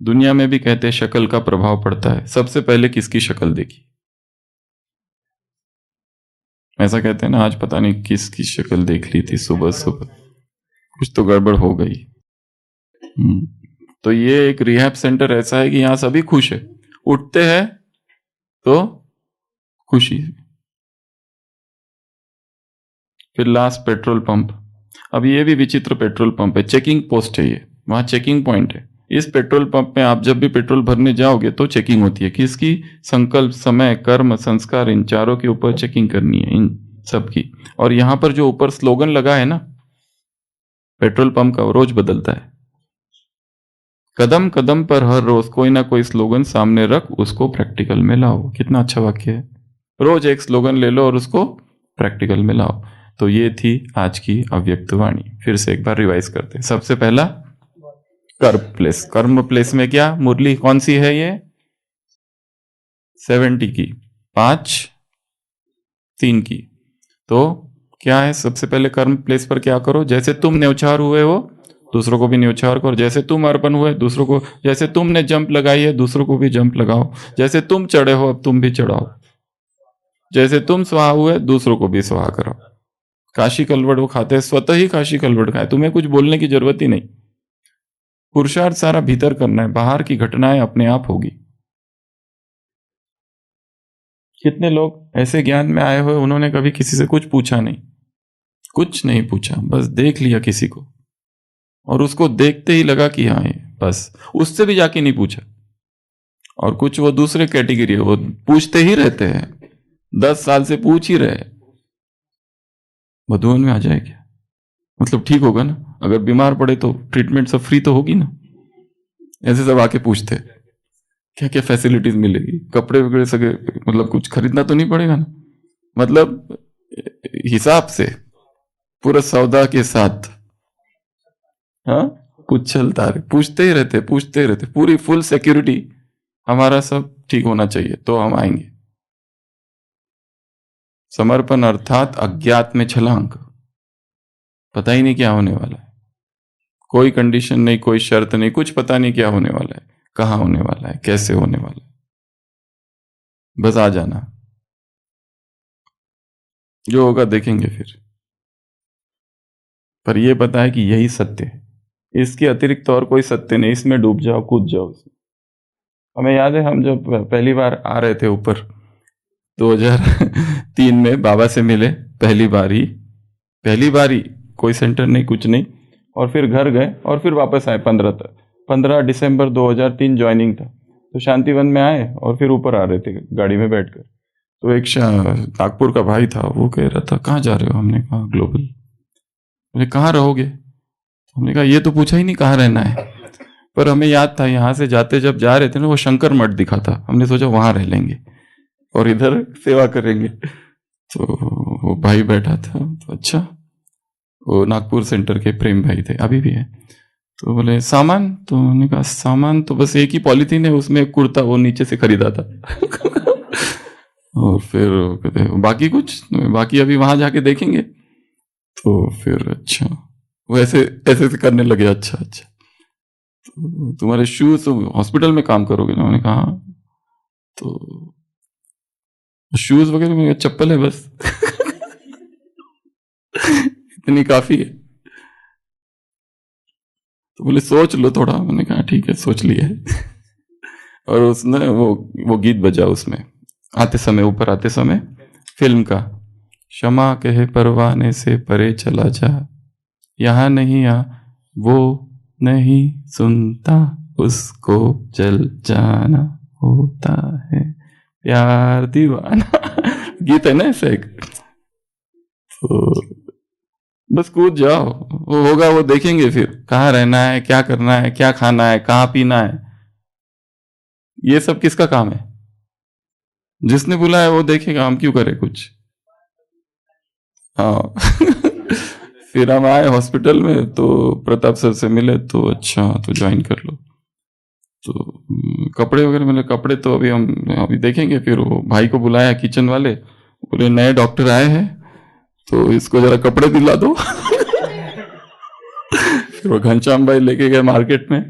दुनिया में भी कहते हैं शक्ल का प्रभाव पड़ता है। सबसे पहले किसकी शक्ल देखी? ऐसा कहते हैं ना, आज पता नहीं किसकी शक्ल देख ली थी सुबह सुबह, कुछ तो गड़बड़ हो गई। तो ये एक रिहैब सेंटर ऐसा है कि यहां सभी खुश है, उठते हैं तो खुशी। फिर लास्ट पेट्रोल पंप। अब ये भी विचित्र पेट्रोल पंप है, चेकिंग पोस्ट है ये, वहां चेकिंग पॉइंट है। इस पेट्रोल पंप में आप जब भी पेट्रोल भरने जाओगे तो चेकिंग होती है। किसकी? संकल्प, समय, कर्म, संस्कार, इन चारों के ऊपर चेकिंग करनी है, इन सब की। और यहां पर जो ऊपर स्लोगन लगा है ना पेट्रोल पंप का, वो रोज बदलता है। कदम कदम पर हर रोज कोई ना कोई स्लोगन सामने रख, उसको प्रैक्टिकल में लाओ। कितना अच्छा वाक्य है। रोज एक स्लोगन ले लो और उसको प्रैक्टिकल में लाओ। तो ये थी आज की अव्यक्त वाणी। फिर से एक बार रिवाइज करते हैं। सबसे पहला कर्म प्लेस। कर्म प्लेस में क्या? मुरली कौन सी है ये? 70 की, 5 3 की। तो क्या है? सबसे पहले कर्म प्लेस पर क्या करो? जैसे तुम न्यौछावर हुए हो दूसरों को भी न्यौछावर करो। जैसे तुम अर्पण हुए दूसरों को, जैसे तुमने जंप लगाई है दूसरों को भी जंप लगाओ। जैसे तुम चढ़े हो अब तुम भी चढ़ाओ। जैसे तुम स्वाहा हुए दूसरों को भी स्वाहा करो। काशी कलवड़ वो खाते हैं, स्वतः ही काशी कलवड़ खाए, तुम्हें कुछ बोलने की जरूरत ही नहीं। पुरुषार्थ सारा भीतर करना है, बाहर की घटनाएं अपने आप होगी। कितने लोग ऐसे ज्ञान में आए हुए, उन्होंने कभी किसी से कुछ पूछा नहीं, कुछ नहीं पूछा, बस देख लिया किसी को और उसको देखते ही लगा कि हाँ ये, बस उससे भी जाके नहीं पूछा। और कुछ वो दूसरे कैटेगरी है, वो पूछते ही रहते हैं, 10 साल से पूछ ही रहे। मधुबन में आ जाए क्या? मतलब ठीक होगा ना? अगर बीमार पड़े तो ट्रीटमेंट सब फ्री तो होगी ना? ऐसे सब आके पूछते क्या क्या फैसिलिटीज मिलेगी, कपड़े वगैरह सगे, मतलब कुछ खरीदना तो नहीं पड़ेगा ना? मतलब हिसाब से पूरा सौदा के साथ। हाँ, कुछ चलता रहे, पूछते ही रहते, पूरी फुल सिक्योरिटी, हमारा सब ठीक होना चाहिए तो हम आएंगे। समर्पण अर्थात अज्ञात में छलांग, पता ही नहीं क्या होने वाला है, कोई कंडीशन नहीं, कोई शर्त नहीं, कुछ पता नहीं क्या होने वाला है, कहाँ होने वाला है, कैसे होने वाला है, बस आ जाना, जो होगा देखेंगे फिर। पर यह पता है कि यही सत्य है, इसके अतिरिक्त और कोई सत्य नहीं, इसमें डूब जाओ, कूद जाओ। हमें याद है हम जब पहली बार आ रहे थे ऊपर 2003 में बाबा से मिले, पहली बारी कोई सेंटर नहीं, कुछ नहीं, और फिर घर गए और फिर वापस आए। 15 दिसंबर 2003 ज्वाइनिंग था, तो शांतिवन में आए और फिर ऊपर आ रहे थे गाड़ी में बैठकर। तो एक नागपुर का भाई था, वो कह रहा था कहाँ जा रहे हो? हमने कहा ग्लोबल। बोले कहाँ रहोगे? हमने कहा ये तो पूछा ही नहीं कहाँ रहना है, पर हमें याद था यहाँ से जाते जब जा रहे थे ना, वो शंकर मठ दिखा था, हमने सोचा वहां रह लेंगे और इधर सेवा करेंगे। तो वो भाई बैठा था, तो अच्छा, वो नागपुर सेंटर के प्रेम भाई थे, अभी भी है। तो बोले सामान? तो उन्होंने कहा सामान तो बस एक ही पॉलीथीन है, उसमें एक कुर्ता वो नीचे से खरीदा था। और फिर कहते बाकी कुछ, बाकी अभी वहां जाके देखेंगे। तो फिर अच्छा, वो ऐसे ऐसे करने लगे, अच्छा। तुम्हारे शूज हॉस्पिटल में काम करोगे ना? मैंने कहा हाँ। तो शूज वगैरह में चप्पल है बस इतनी काफी है। तो बोले सोच लो थोड़ा। मैंने कहा ठीक है, सोच लिया है और उसने वो गीत बजा उसमें आते समय, ऊपर आते समय फिल्म का, क्षमा कहे परवाने से परे चला जा, यहाँ नहीं आ वो नहीं सुनता, उसको जल जाना होता है प्यार दीवाना गीत है ना ऐसे एक। तो बस कूद जाओ, वो होगा, वो देखेंगे फिर कहाँ रहना है, क्या करना है, क्या खाना है, कहाँ पीना है। ये सब किसका काम है? जिसने बुलाया वो देखेगा, हम क्यों करें कुछ। हाँ फिर हम आए हॉस्पिटल में तो प्रताप सर से मिले तो अच्छा तो ज्वाइन कर लो। तो कपड़े वगैरह मिले, कपड़े तो अभी अभी देखेंगे। फिर वो भाई को बुलाया किचन वाले, बोले नए डॉक्टर आए हैं तो इसको जरा कपड़े दिला दो फिर वो घनश्याम भाई लेके गए मार्केट में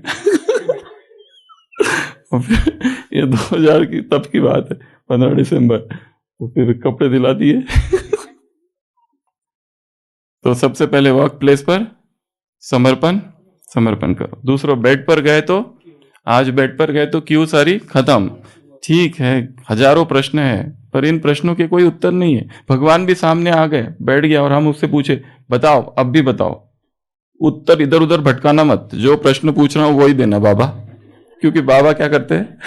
और फिर ये 2000 की तब की बात है, 15 दिसंबर, तो फिर कपड़े दिला दिए तो सबसे पहले वर्क प्लेस पर समर्पण करो। दूसरों बेड पर गए तो, आज बेड पर गए तो क्यों सारी खत्म। ठीक है, हजारों प्रश्न है पर इन प्रश्नों के कोई उत्तर नहीं है। भगवान भी सामने आ गए, बैठ गया और हम उससे पूछे बताओ, अब भी बताओ। उत्तर इधर उधर भटकाना मत, जो प्रश्न पूछ रहा हूं वही देना बाबा। क्योंकि बाबा क्या करते हैं,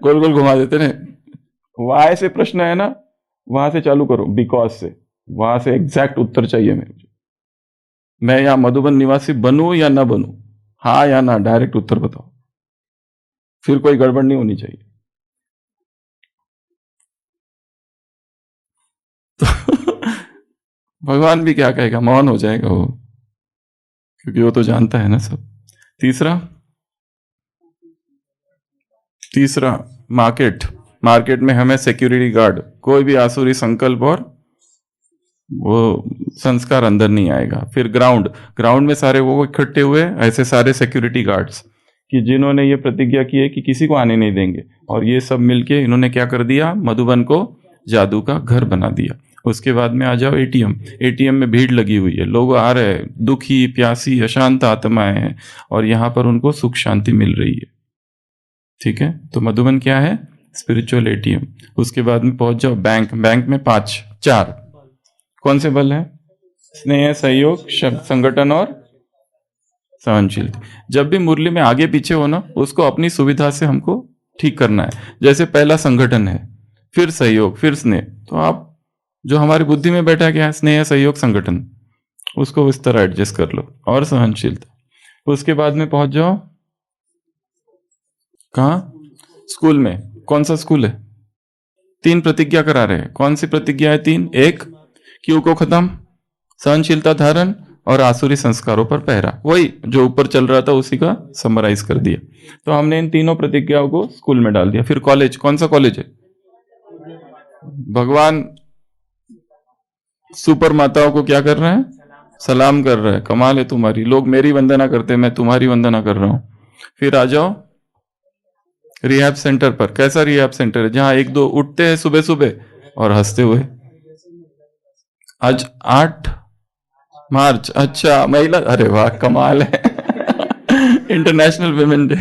गोल गोल घुमा देते ना। वाई से प्रश्न है ना, वहां से चालू करो, बिकॉज से, वहां से एग्जैक्ट उत्तर चाहिए मुझे। मैं यहां मधुबन निवासी बनूं या ना बनूं, हाँ या ना, डायरेक्ट उत्तर बताओ, फिर कोई गड़बड़ नहीं होनी चाहिए। तो भगवान भी क्या कहेगा, मौन हो जाएगा वो, क्योंकि वो तो जानता है ना सब। तीसरा मार्केट में हमें सिक्योरिटी गार्ड, कोई भी आसुरी संकल्प और वो संस्कार अंदर नहीं आएगा। फिर ग्राउंड में सारे वो इकट्ठे हुए, ऐसे सारे सिक्योरिटी गार्ड्स कि जिन्होंने ये प्रतिज्ञा की है कि किसी को आने नहीं देंगे, और ये सब मिलके इन्होंने क्या कर दिया, मधुबन को जादू का घर बना दिया। उसके बाद में आ जाओ एटीएम में भीड़ लगी हुई है, लोग आ रहे हैं, दुखी प्यासी अशांत आत्माएं हैं, और यहाँ पर उनको सुख शांति मिल रही है। ठीक है, तो मधुबन क्या है, स्पिरिचुअल एटीएम। उसके बाद में पहुंच जाओ बैंक में 4 कौन से बल है, स्नेह, सहयोग, संगठन और सहनशीलता। जब भी मुरली में आगे पीछे हो ना, उसको अपनी सुविधा से हमको ठीक करना है। जैसे पहला संगठन है, फिर सहयोग, फिर स्नेह, तो आप जो हमारी बुद्धि में बैठा क्या है, स्नेह, सहयोग, संगठन, उसको इस तरह एडजस्ट कर लो, और सहनशीलता। उसके बाद में पहुंच जाओ कहा, स्कूल में। कौन सा स्कूल है, 3 प्रतिज्ञा करा रहे हैं। कौन सी प्रतिज्ञा है 3? एक, क्यों को खत्म, सहनशीलता धारण, और आसुरी संस्कारों पर पहरा। वही जो ऊपर चल रहा था उसी का समराइज कर दिया। तो हमने इन तीनों प्रतिज्ञाओं को स्कूल में डाल दिया। फिर कॉलेज, कौन सा कॉलेज है, भगवान सुपर माताओं को क्या कर रहे हैं, सलाम कर रहे हैं। कमाल है तुम्हारी, लोग मेरी वंदना करते, मैं तुम्हारी वंदना कर रहा हूं। फिर आ जाओ रिहैब सेंटर पर। कैसा रिहैब सेंटर है, जहां 1-2 उठते हैं सुबह सुबह और हंसते हुए। आज 8 मार्च, अच्छा महिला, अरे वाह कमाल है इंटरनेशनल वुमेन डे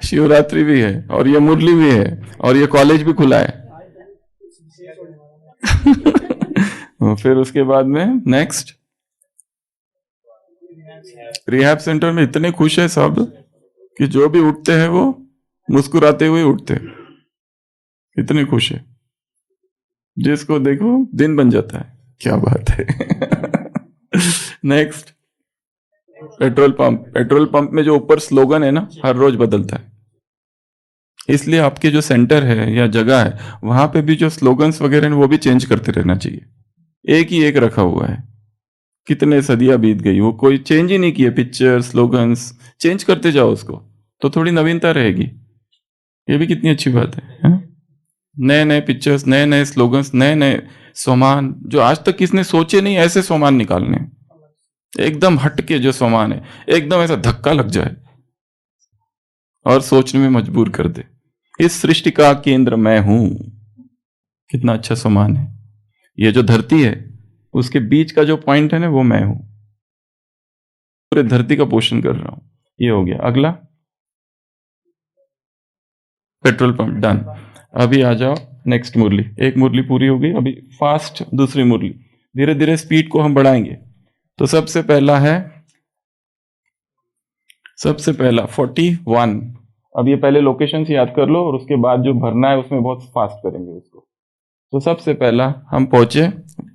शिवरात्रि भी है, और ये मुरली भी है, और ये कॉलेज भी खुला है फिर उसके बाद में नेक्स्ट, रिहैब सेंटर में इतने खुश है सब कि जो भी उठते हैं वो मुस्कुराते हुए उठते, इतने खुश है, जिसको देखो दिन बन जाता है। क्या बात है नेक्स्ट, पेट्रोल पंप में जो ऊपर स्लोगन है ना, हर रोज बदलता है। इसलिए आपके जो सेंटर है या जगह है, वहां पे भी जो स्लोगन्स वगैरह वो भी चेंज करते रहना चाहिए। एक ही एक रखा हुआ है, कितने सदियां बीत गई, वो कोई चेंज ही नहीं किए। पिक्चर, स्लोगन्स चेंज करते जाओ उसको, तो थोड़ी नवीनता रहेगी। ये भी कितनी अच्छी बात है? नए नए पिक्चर्स, नए नए स्लोगन्स, नए नए सोमान, जो आज तक किसने सोचे नहीं, ऐसे सोमान निकालने, एकदम हटके जो सोमान है, एकदम ऐसा धक्का लग जाए। और सोचने में मजबूर कर दे। इस सृष्टि का केंद्र मैं हूं। कितना अच्छा सम्मान है। ये जो धरती है उसके बीच का जो पॉइंट है ना, वो मैं हूं। पूरे धरती का पोषण कर रहा हूं। ये हो गया। अगला पेट्रोल पंप, डन। अभी आ जाओ नेक्स्ट मुरली। एक मुरली पूरी हो गई, अभी फास्ट दूसरी मुरली। धीरे धीरे स्पीड को हम बढ़ाएंगे। तो सबसे पहला 41। अब ये पहले लोकेशन से याद कर लो और उसके बाद जो भरना है उसमें बहुत फास्ट करेंगे उसको। तो सबसे पहला हम पहुंचे,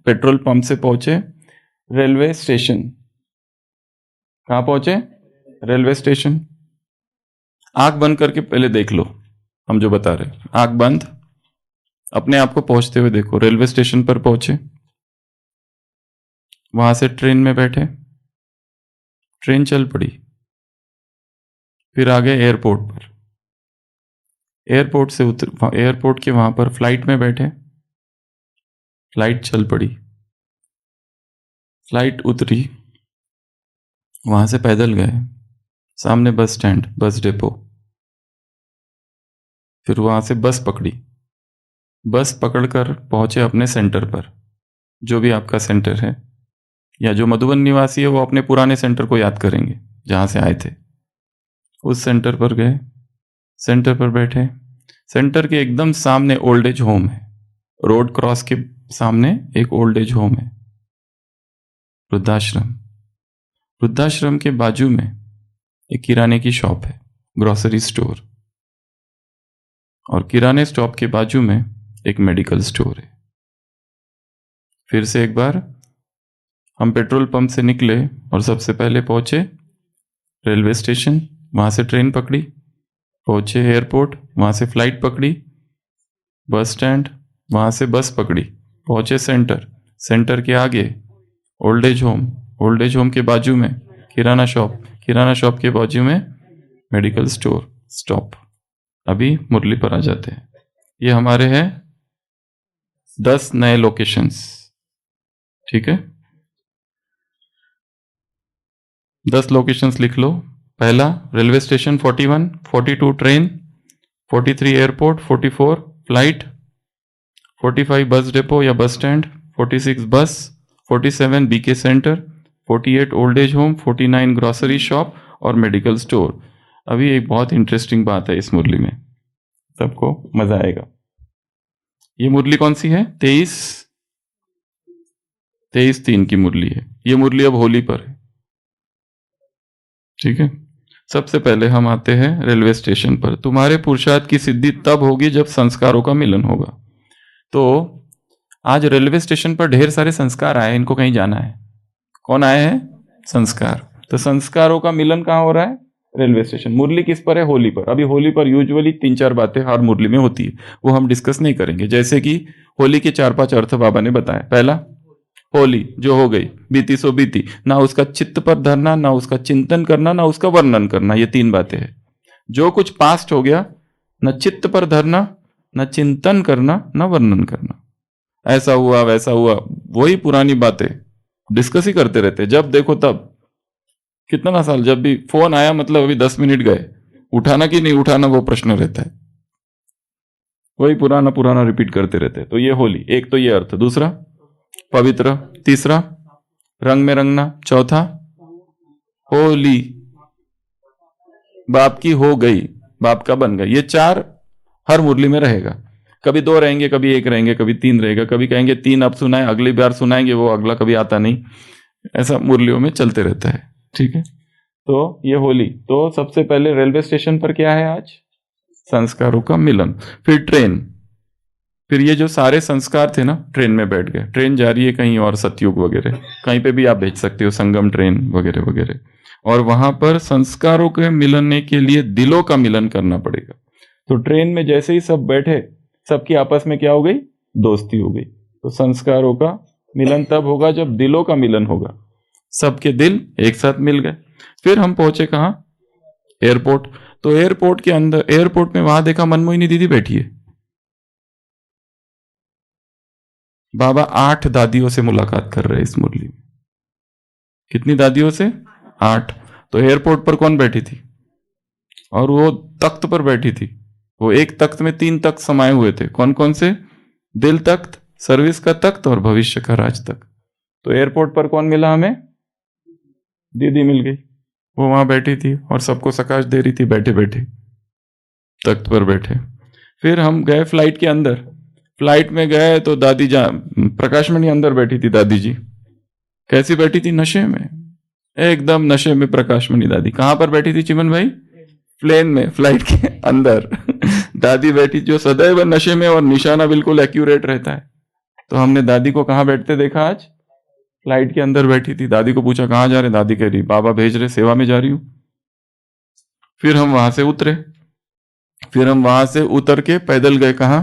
पेट्रोल पंप से पहुंचे रेलवे स्टेशन। कहां पहुंचे? Railway station. आंख बंद करके पहले देख लो हम जो बता रहे हैं। आंख बंद, अपने आप को पहुंचते हुए देखो। रेलवे स्टेशन पर पहुंचे, वहां से ट्रेन में बैठे, ट्रेन चल पड़ी। फिर आगे एयरपोर्ट पर, एयरपोर्ट से एयरपोर्ट के वहां पर फ्लाइट में बैठे, फ्लाइट चल पड़ी। फ्लाइट उतरी, वहां से पैदल गए, सामने बस स्टैंड, बस डिपो। फिर वहां से बस पकड़ी, बस पकड़कर पहुंचे अपने सेंटर पर, जो भी आपका सेंटर है। या जो मधुबन निवासी है वो अपने पुराने सेंटर को याद करेंगे जहां से आए थे। उस सेंटर पर गए, सेंटर पर बैठे। सेंटर के एकदम सामने ओल्ड एज होम है। रोड क्रॉस के सामने एक ओल्ड एज होम है, वृद्धाश्रम। वृद्धाश्रम के बाजू में एक किराने की शॉप है, ग्रोसरी स्टोर। और किराने स्टॉप के बाजू में एक मेडिकल स्टोर है। फिर से एक बार हम पेट्रोल पंप से निकले और सबसे पहले पहुंचे रेलवे स्टेशन, वहां से ट्रेन पकड़ी, पहुंचे एयरपोर्ट, वहां से फ्लाइट पकड़ी, बस स्टैंड, वहां से बस पकड़ी, पहुंचे सेंटर, सेंटर के आगे old age home, old age home के बाजू में किराना शॉप, किराना शॉप के बाजू में मेडिकल स्टोर, स्टॉप। अभी मुरली पर आ जाते हैं। ये हमारे हैं 10 नए लोकेशंस, ठीक है। 10 लोकेशंस लिख लो। पहला railway station 41, 42 train, 43 airport, 44 flight, 45 bus depot या bus stand, 46 bus, 47 BK centre, 48 old age home, 49 grocery shop और मेडिकल स्टोर। अभी एक बहुत इंटरेस्टिंग बात है इस मुरली में, सबको मजा आएगा। ये मुरली कौन सी है? 23/3 की मुरली है। ये मुरली अब होली पर है, ठीक है। सबसे पहले हम आते हैं रेलवे स्टेशन पर। तुम्हारे पुरुषार्थ की सिद्धि तब होगी जब संस्कारों का मिलन होगा। तो आज रेलवे स्टेशन पर ढेर सारे संस्कार आए, इनको कहीं जाना है। कौन आए हैं? संस्कार। तो संस्कारों का मिलन कहां हो रहा है? Railway station. मुरली किस पर है? होली पर। अभी होली पर यूजुअली 3-4 बातें हर मुरली में होती है, वो हम डिस्कस नहीं करेंगे। जैसे कि होली के 4-5 अर्थ बाबा ने बताया। पहला, होली जो हो गई, बीती सो बीती, ना उसका चित्त पर धरना, ना उसका चिंतन करना, ना उसका वर्णन करना। ये 3 बातें हैं। जो कुछ पास्ट हो गया, न चित्त पर धरना, न चिंतन करना, न वर्णन करना। ऐसा हुआ वैसा हुआ, वही पुरानी बातें डिस्कस ही करते रहते, जब देखो तब। कितना साल, जब भी फोन आया मतलब अभी 10 मिनट गए, उठाना कि नहीं उठाना वो प्रश्न रहता है। वही पुराना पुराना रिपीट करते रहते। तो ये होली, एक तो ये अर्थ। दूसरा, पवित्र। तीसरा, रंग में रंगना। चौथा, होली, बाप की हो गई, बाप का बन गई। ये 4 हर मुरली में रहेगा। कभी 2 रहेंगे, कभी 1 रहेंगे, कभी 3 रहेगा, कभी कहेंगे 3 अब सुनाए, अगली बार सुनाएंगे, वो अगला कभी आता नहीं। ऐसा मुरलियों में चलते रहता है, ठीक है। तो ये होली। तो सबसे पहले रेलवे स्टेशन पर क्या है आज? संस्कारों का मिलन। फिर ट्रेन, फिर ये जो सारे संस्कार थे ना, ट्रेन में बैठ गए। ट्रेन जा रही है कहीं और, सतयुग वगैरह, कहीं पे भी आप भेज सकते हो, संगम ट्रेन वगैरह वगैरह। और वहां पर संस्कारों के मिलने के लिए दिलों का मिलन करना पड़ेगा। तो ट्रेन में जैसे ही सब बैठे, सबकी आपस में क्या हो गई? दोस्ती हो गई। तो संस्कारों का मिलन तब होगा जब दिलों का मिलन होगा। सबके दिल एक साथ मिल गए। फिर हम पहुंचे कहां? एयरपोर्ट। तो एयरपोर्ट के अंदर, एयरपोर्ट में वहां देखा मनमोहिनी दीदी बैठी है। बाबा 8 दादियों से मुलाकात कर रहे हैं इस मुरली में। कितनी दादियों से? 8। तो एयरपोर्ट पर कौन बैठी थी? और वो तख्त पर बैठी थी। वो एक तख्त में 3 तख्त समाये हुए थे। कौन कौन से? दिल तख्त, सर्विस का तख्त और भविष्य का राज तख्त। तो एयरपोर्ट पर कौन मिला हमें? दीदी मिल गई। वो वहां बैठी थी और सबको सकाश दे रही थी बैठे बैठे, तख्त पर बैठे। फिर हम गए फ्लाइट के अंदर। फ्लाइट में गए तो दादी प्रकाशमणि अंदर बैठी थी। दादी जी कैसी बैठी थी? नशे में, एकदम नशे में प्रकाशमणि दादी। कहां पर बैठी थी चिमन भाई? प्लेन में, फ्लाइट के अंदर दादी बैठी, जो सदैव नशे में, और निशाना बिल्कुल एक्यूरेट रहता है। तो हमने दादी को कहां बैठते देखा? आज फ्लाइट के अंदर बैठी थी। दादी को पूछा कहां जा रहे? दादी कह रही बाबा भेज रहे, सेवा में जा रही हूं। फिर हम वहां से उतरे। फिर हम वहां से उतर के पैदल गए कहां?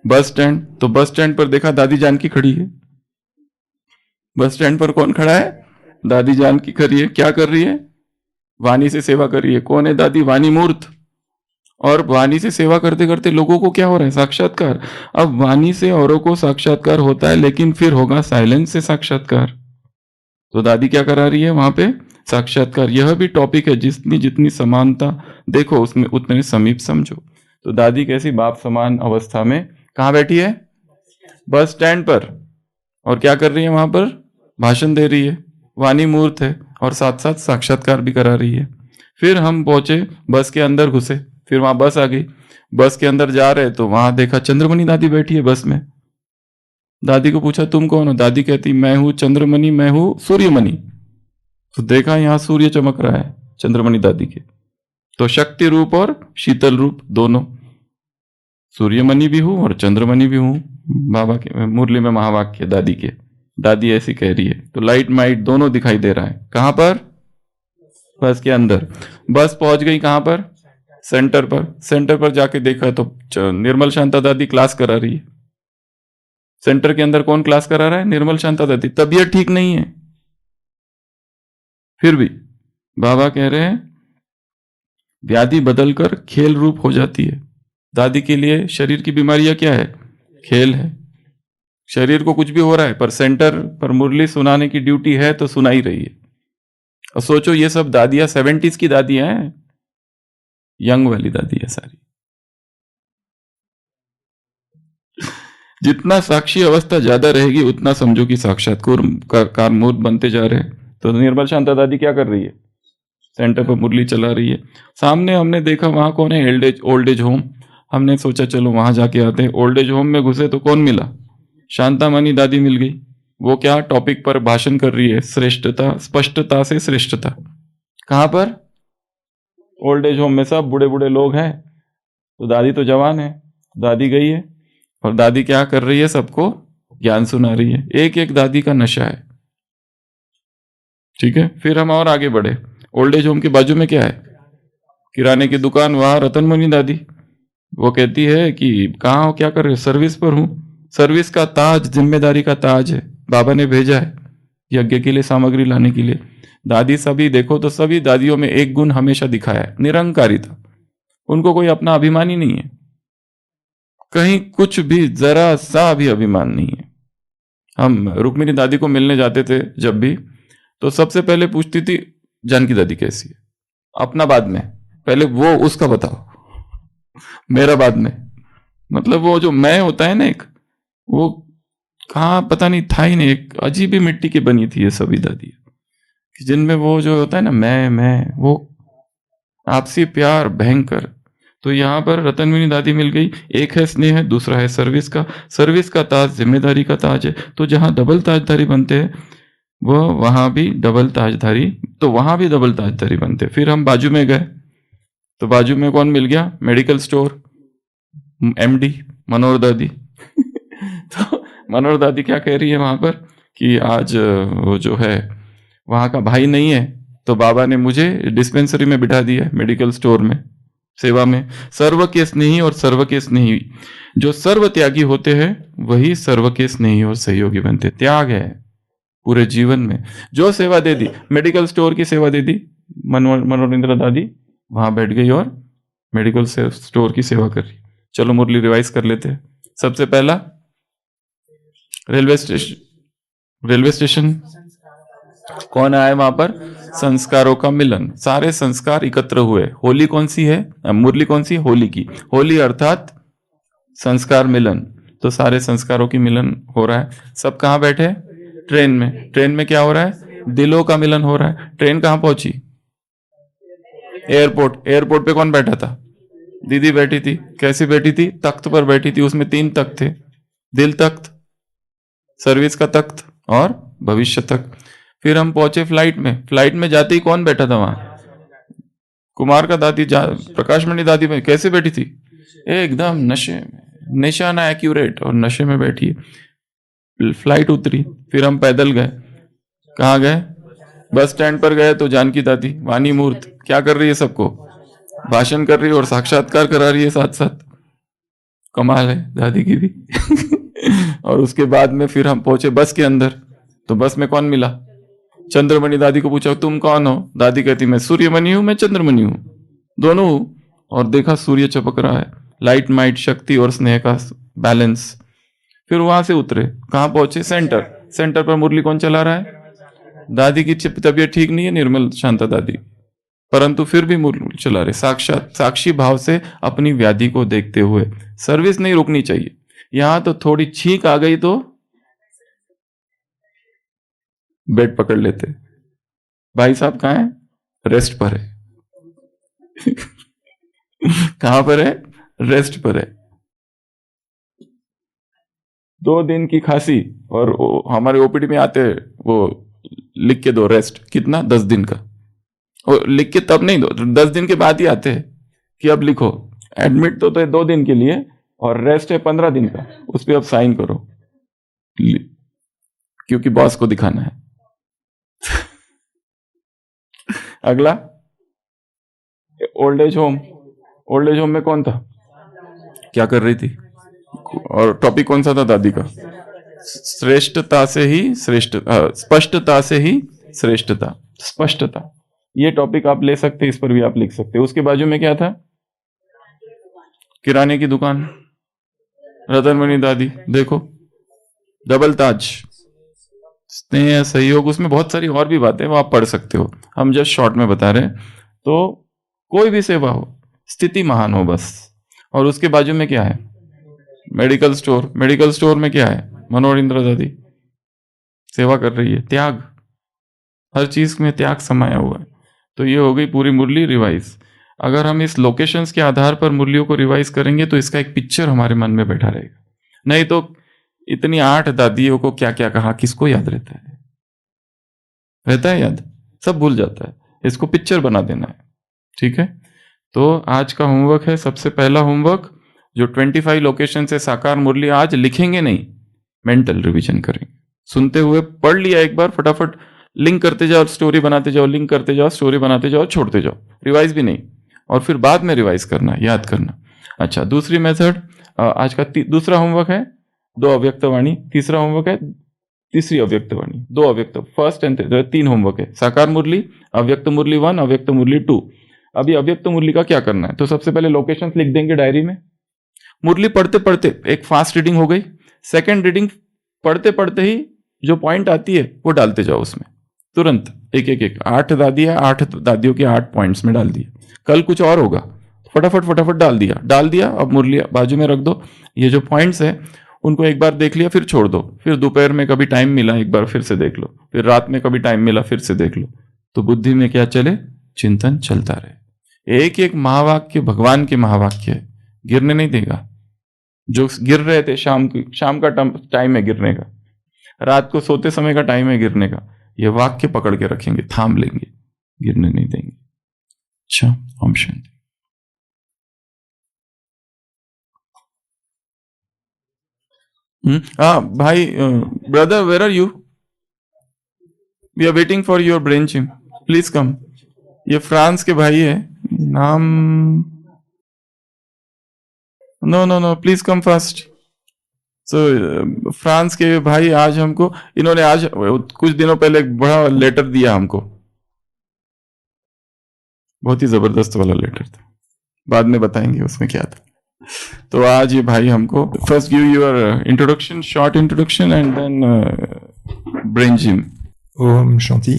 Bus stand. तो बस स्टैंड पर देखा दादी जानकी खड़ी है। बस स्टैंड पर कौन खड़ा है? दादी जानकी खड़ी है। क्या कर रही है? वाणी से सेवा कर रही है। कौन है दादी? वाणी मूर्त। और वाणी से सेवा करते करते लोगों को क्या हो रहा है? साक्षात्कार। अब वाणी से औरों को साक्षात्कार होता है, लेकिन फिर होगा साइलेंस से साक्षात्कार। तो दादी क्या करा रही है वहां पे? साक्षात्कार। यह भी टॉपिक है, जितनी जितनी समानता देखो उसमें उतने समीप समझो। तो दादी कैसी बाप समान अवस्था में कहां बैठी है? बस स्टैंड पर। और क्या कर रही है वहां पर? भाषण दे रही है। वाणी मूर्त है और साथ साथ साक्षात्कार भी करा रही है। फिर हम पहुंचे, बस के अंदर घुसे। फिर वहां बस आ गई। बस के अंदर जा रहे तो वहां देखा चंद्रमणि दादी बैठी है बस में। दादी को पूछा तुम कौन हो? दादी कहती मैं हूं चंद्रमणि, मैं हूं सूर्यमणि। तो देखा यहां सूर्य चमक रहा है चंद्रमणि दादी के। तो शक्ति रूप और शीतल रूप दोनों, सूर्यमणि भी हूं और चंद्रमणि भी हूं। बाबा के मुरली में महावाक्य दादी के, दादी ऐसी कह रही है। तो लाइट माइट दोनों दिखाई दे रहा है। कहां पर? बस के अंदर। बस पहुंच गई कहां पर? सेंटर पर। सेंटर पर जाके देखा तो निर्मल शांता दादी क्लास करा रही है। सेंटर के अंदर कौन क्लास करा रहा है? निर्मल शांता दादी। तबीयत ठीक नहीं है, फिर भी बाबा कह रहे हैं व्याधि बदलकर खेल रूप हो जाती है। दादी के लिए शरीर की बीमारियां क्या है? खेल है। शरीर को कुछ भी हो रहा है, पर सेंटर पर मुरली सुनाने की ड्यूटी है तो सुना ही रही है। और सोचो ये सब दादियां 70s की दादियां हैं, यंग वाली दादी है सारी। जितना साक्षी अवस्था ज्यादा रहेगी उतना समझो कि साक्षात्कार मूर्त बनते जा रहे हैं। तो निर्मल शांता दादी क्या कर रही है? सेंटर पर मुरली चला रही है। सामने हमने देखा वहां कौन है? Old age home. हमने सोचा चलो वहां जाके आते हैं। ओल्ड एज होम में घुसे तो कौन मिला? शांतामणि दादी मिल गई। वो क्या टॉपिक पर भाषण कर रही है? श्रेष्ठता, स्पष्टता से श्रेष्ठता। कहां पर? ओल्ड एज होम में सब बूढ़े बूढ़े लोग हैं। तो दादी तो जवान है, दादी गई है और दादी क्या कर रही है? सबको ज्ञान सुना रही है। एक एक दादी का नशा है। ठीक है, फिर हम और आगे बढ़े। ओल्ड एज होम के बाजू में क्या है? किराने की दुकान। वहां रतनमणि दादी, वो कहती है कि कहाँ हो, क्या कर रहे हो? सर्विस पर हूं। सर्विस का ताज, जिम्मेदारी का ताज है। बाबा ने भेजा है यज्ञ के लिए सामग्री लाने के लिए। दादी सभी देखो तो सभी दादियों में एक गुण हमेशा दिखाया है, निरंकारिता। उनको कोई अपना अभिमान ही नहीं है, कहीं कुछ भी जरा सा भी अभिमान नहीं है। हम रुक्मिणी दादी को मिलने जाते थे जब भी, तो सबसे पहले पूछती थी जानकी दादी कैसी है, अपना बाद में, पहले वो उसका बताओ, मेरा बाद में। मतलब वो जो मैं होता है ना एक, वो कहाँ पता नहीं था ही नहीं। एक अजीब ही मिट्टी की बनी थी ये सभी दादी, जिनमें वो जो होता है ना मैं वो आपसी प्यार भयंकर। तो यहां पर रतनमणि दादी मिल गई। एक है स्नेह, दूसरा है सर्विस का। सर्विस का ताज जिम्मेदारी का ताज है। तो जहां डबल ताजधारी बनते हैं वो वहां भी डबल ताजधारी, तो वहां भी डबल ताजधारी बनते। फिर हम बाजू में गए तो बाजू में कौन मिल गया? मेडिकल स्टोर, एमडी मनोहर दादी। तो मनोहर दादी क्या कह रही है वहां पर कि आज वो जो है वहां का भाई नहीं है, तो बाबा ने मुझे डिस्पेंसरी में बिठा दिया, मेडिकल स्टोर में, सेवा में। सर्व के स्नेही और सर्व के स्नेही, जो सर्व त्यागी होते हैं वही सर्व के स्नेही और सहयोगी बनते। त्याग है पूरे जीवन में। जो सेवा दे दी, मेडिकल स्टोर की सेवा दे दी, मनोरेंद्र दादी वहां बैठ गई और मेडिकल स्टोर की सेवा कर रही। चलो मुरली रिवाइज कर लेते हैं। सबसे पहला रेलवे स्टेशन। रेलवे स्टेशन कौन आया वहां पर? संस्कारों का मिलन, सारे संस्कार एकत्र हुए। होली कौन सी है, मुरली कौन सी, होली की। होली अर्थात संस्कार मिलन, तो सारे संस्कारों की मिलन हो रहा है। सब कहाँ बैठे, ट्रेन में। ट्रेन में क्या हो रहा है, दिलों का मिलन हो रहा है। ट्रेन कहाँ पहुंची, एयरपोर्ट। एयरपोर्ट पे कौन बैठा था, दीदी बैठी थी। कैसी बैठी थी, तख्त पर बैठी थी। उसमें 3 तख्त थे, दिल तख्त, सर्विस का तख्त और भविष्य तख्त। फिर हम पहुंचे फ्लाइट में। फ्लाइट में जाते ही कौन बैठा था वहां, कुमार का दादी, प्रकाश मणि दादी में कैसे बैठी थी, एकदम नशे में, निशाना एक्यूरेट, और नशे में बैठी है। फ्लाइट उतरी, फिर हम पैदल गए। कहाँ गए, बस स्टैंड पर गए तो जानकी दादी वाणी मूर्त क्या कर रही है, सबको भाषण कर रही है और साक्षात्कार करा रही है साथ साथ। कमाल है दादी की भी। और उसके बाद में फिर हम पहुंचे बस के अंदर, तो बस में कौन मिला, चंद्रमणि। दादी को पूछा तुम कौन हो, दादी कहती मैं सूर्यमणि हूं, मैं चंद्रमणि हूं, दोनों हूं। और देखा सूर्य चमक रहा है, लाइट माइट, शक्ति और स्नेह का बैलेंस। फिर वहां से उतरे, कहां पहुंचे, सेंटर। सेंटर पर मुरली कौन चला रहा है, दादी की तबीयत ठीक नहीं है, निर्मल शांता दादी, परंतु फिर भी मुरली चला रहे, साक्षात साक्षी भाव से अपनी व्याधि को देखते हुए। सर्विस नहीं रुकनी चाहिए। यहां तो थोड़ी छींक आ गई तो बेड पकड़ लेते, भाई साहब कहाँ है, रेस्ट पर है। कहां पर है, रेस्ट पर है। 2 दिन की खांसी, और हमारे ओपीडी में आते हैं वो लिख के दो रेस्ट, कितना, 10 दिन का। और लिख के तब नहीं दो, 10 दिन के बाद ही आते हैं कि अब लिखो। एडमिट तो है 2 दिन के लिए, और रेस्ट है 15 दिन का, उस पर अब साइन करो, क्योंकि बॉस को दिखाना है। अगला, old age home. Old age home में कौन था, क्या कर रही थी, और टॉपिक कौन सा था दादी का, श्रेष्ठता से ही श्रेष्ठ, स्पष्टता से ही श्रेष्ठता, स्पष्टता। ये टॉपिक आप ले सकते, इस पर भी आप लिख सकते। उसके बाजू में क्या था, किराने की दुकान, रतनमणि दादी, देखो डबल ताज, स्नेह, सहयोग। उसमें बहुत सारी और भी बातें वो आप पढ़ सकते हो, हम जस्ट शॉर्ट में बता रहे हैं। तो कोई भी सेवा हो, स्थिति महान हो बस। और उसके बाजू में क्या है, मेडिकल स्टोर। मेडिकल स्टोर में क्या है, मनोहर इंद्र दादी सेवा कर रही है, त्याग, हर चीज में त्याग समाया हुआ है। तो ये हो गई पूरी मुरली रिवाइज। अगर हम इस लोकेशंस के आधार पर मुरलियों को रिवाइज करेंगे तो इसका एक पिक्चर हमारे मन में बैठा रहेगा। नहीं तो इतनी 8 दादियों को क्या क्या कहा, किसको याद रहता है, रहता है याद, सब भूल जाता है। इसको पिक्चर बना देना है, ठीक है। तो आज का होमवर्क है, सबसे पहला होमवर्क, जो 25 लोकेशन से साकार मुरली आज लिखेंगे नहीं, मेंटल रिवीजन करेंगे। सुनते हुए पढ़ लिया एक बार, फटाफट लिंक करते जाओ, स्टोरी बनाते जाओ, लिंक करते जाओ, स्टोरी बनाते जाओ, छोड़ते जाओ, रिवाइज भी नहीं, और फिर बाद में रिवाइज करना, याद करना। अच्छा, दूसरी मेथड, आज का दूसरा होमवर्क है 2 अव्यक्त वाणी। तीसरा होमवर्क है तीसरी अव्यक्त वाणी, 2 अव्यक्त, फर्स्ट एंड 3 होमवर्क है, साकार मुरली, अव्यक्त मुरली 1, अव्यक्त मुरली 2। अभी अव्यक्त मुरली का क्या करना है, तो सबसे पहले लोकेशंस लिख देंगे डायरी में। मुरली पढ़ते पढ़ते एक फास्ट रीडिंग हो गई, सेकंड रीडिंग पढ़ते पढ़ते ही जो पॉइंट आती है वो डालते जाओ उसमें, तुरंत एक एक एक। 8 दादी है, 8 दादियों के 8 पॉइंट्स में डाल दिया। कल कुछ और होगा, फटाफट फटाफट डाल दिया। अब मुरली बाजू में रख दो, ये जो पॉइंट्स है उनको एक बार देख लिया, फिर छोड़ दो। फिर दोपहर में कभी टाइम मिला एक बार फिर से देख लो, फिर रात में कभी टाइम मिला फिर से देख लो। तो बुद्धि में क्या चले, चिंतन चलता रहे। एक एक महावाक्य भगवान के महावाक्य है, गिरने नहीं देगा। जो गिर रहे थे शाम का टाइम है गिरने का, रात को सोते समय का टाइम है गिरने का, ये वाक्य पकड़ के रखेंगे, थाम लेंगे, गिरने नहीं देंगे। अच्छा, ओम शांति। भाई, brother, where are you, we are waiting for your brain gym, please come. ये फ्रांस के भाई है, नाम, no please come fast. So France के भाई आज हमको, इन्होंने आज कुछ दिनों पहले एक बड़ा लेटर दिया हमको, बहुत ही जबरदस्त वाला लेटर था, बाद में बताएंगे उसमें क्या था। तो आज ये भाई हमको first give your introduction, short introduction and then brain gym. ओम शांति।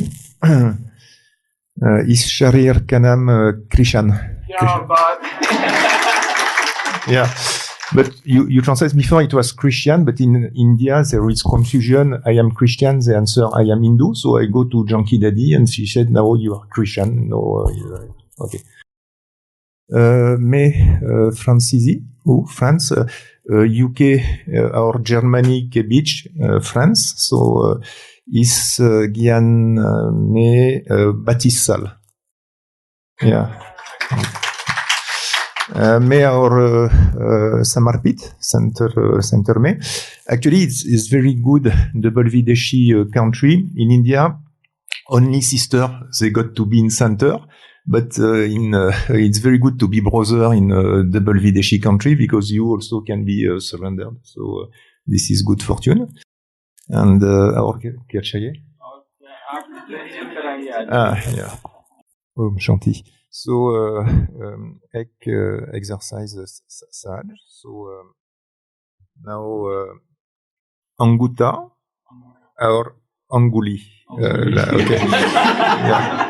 इस शरीर का नाम Krishan. Yeah, but you translate before it was Christian, but in India there is confusion. I am Christian, they answer I am Hindu, so I go to Janki Daddy and she said, now you are Christian. No, okay. Mais Francisi, ou France, UK or Germany ke beach, France, so is Gian me Batissal. Yeah. Mais our Samarpit center me. Actually, it's very good double Videshi country. In India, only sister they got to be in center. But it's very good to be brother in a double Videshi country because you also can be surrendered. So this is good fortune. And our Kirchaye? Yeah. Oh, Shanti. So exercise Saj. So now Anguta or Anguli. Okay. Yeah.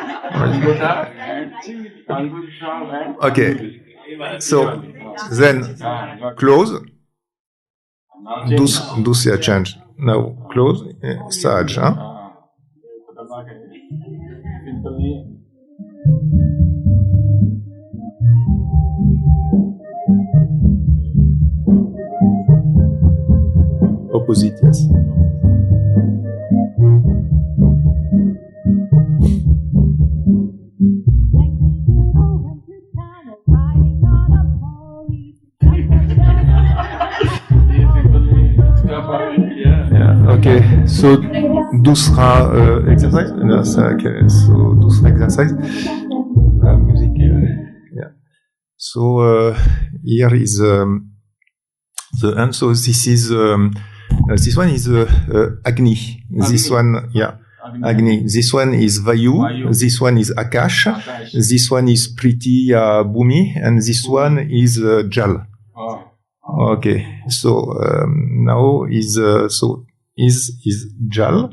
Okay, so then close. Dusya change. Now close. Saj, huh? Opposite, yes. Okay, so दूसरा exercise. Okay, so दूसरा exercise. Music. Yeah. So here is the end. So this is this one is Agni. This one, yeah, Agni. This one is Vayu. This one is Akash. This one is Priti Bhumi, and this one is Jal. Okay, so now is so is Jal?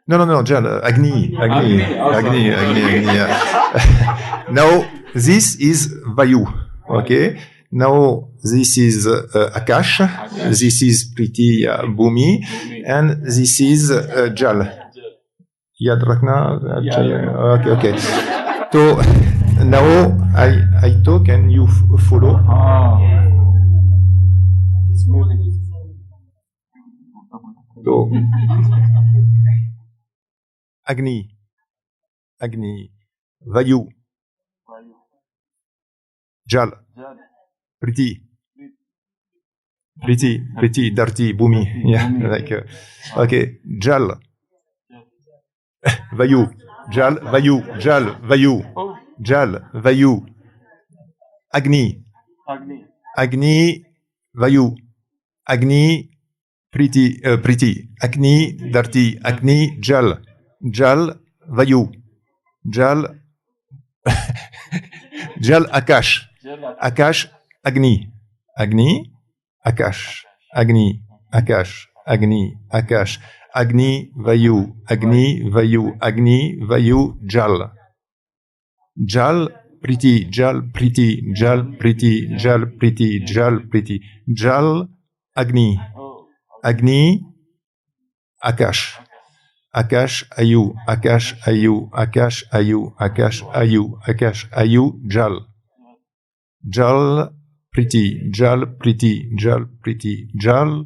No, Jal. Agni. Yeah. Now this is Vayu. Okay. Now this is Akash. This is Priti Bhumi, and this is Jal. Yad Rakna. Okay. So now I talk and you follow. So, Agni, Vayu, Jal, Priti, Darti, Bhumi. Yeah, like okay, Jal, Vayu, Jal, Vayu, Agni, Vayu, Agni, Priti, Agni, Darti, Agni, Jal, Vayu, Jal, Akash, Agni, Akash, Agni, Vayu, Jal, Priti, Jal, Agni, Akash, Ayu, Jal, Priti, Jal,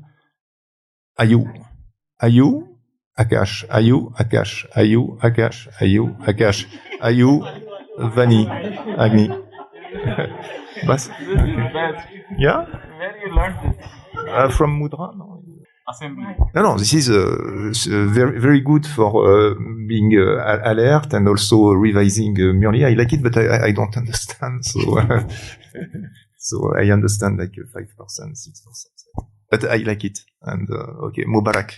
Ayu, Akash, Vani, Agni. Bas? Yeah? Where you learned this? From Mudra? No. Assembly. No, this is very, very good for being alert and also revising merely. I like it, but I don't understand. So, so I understand like 5%, 6%. But I like it. And okay, Mubarak.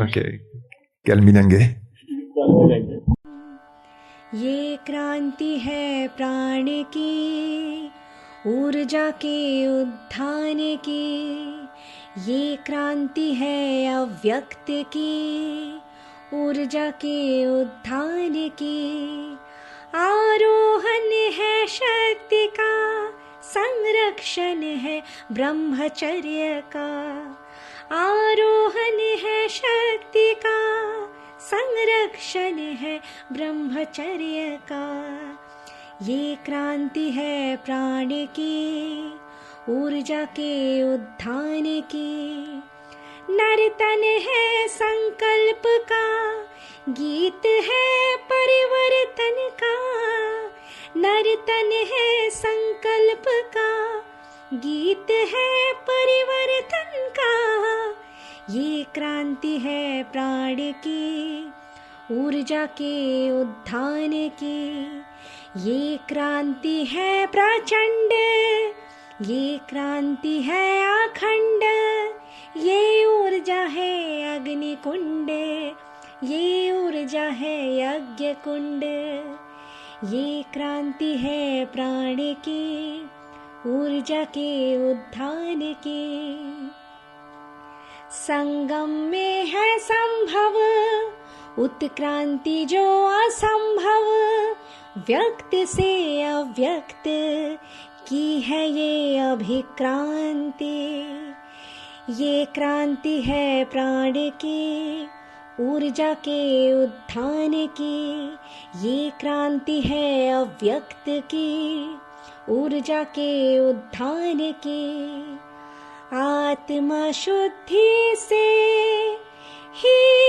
Okay, Kalminange. ये क्रांति है प्राण की, ऊर्जा के उत्थान की, ये क्रांति है अव्यक्त की, ऊर्जा के उत्थान की। आरोहण है शक्ति का, संरक्षण है ब्रह्मचर्य का। आरोहण है शक्ति का, संरक्षण है ब्रह्मचर्य का। ये क्रांति है प्राण की, ऊर्जा के उत्थान की। नर्तन है संकल्प का, गीत है परिवर्तन का। नर्तन है संकल्प का, गीत है परिवर्तन का। ये क्रांति है प्राण की, ऊर्जा के उत्थान की। ये क्रांति है प्रचंड, ये क्रांति है अखंड। ये ऊर्जा है अग्निकुंड, ये ऊर्जा है यज्ञ कुंड। ये क्रांति है प्राण की, ऊर्जा के उत्थान की। संगम में है संभव उत्क्रांति जो असंभव। व्यक्त से अव्यक्त की है ये अभिक्रांति। ये क्रांति है प्राण की, ऊर्जा के उत्थान की। ये क्रांति है अव्यक्त की, ऊर्जा के उत्थान की। आत्मा शुद्धि से ही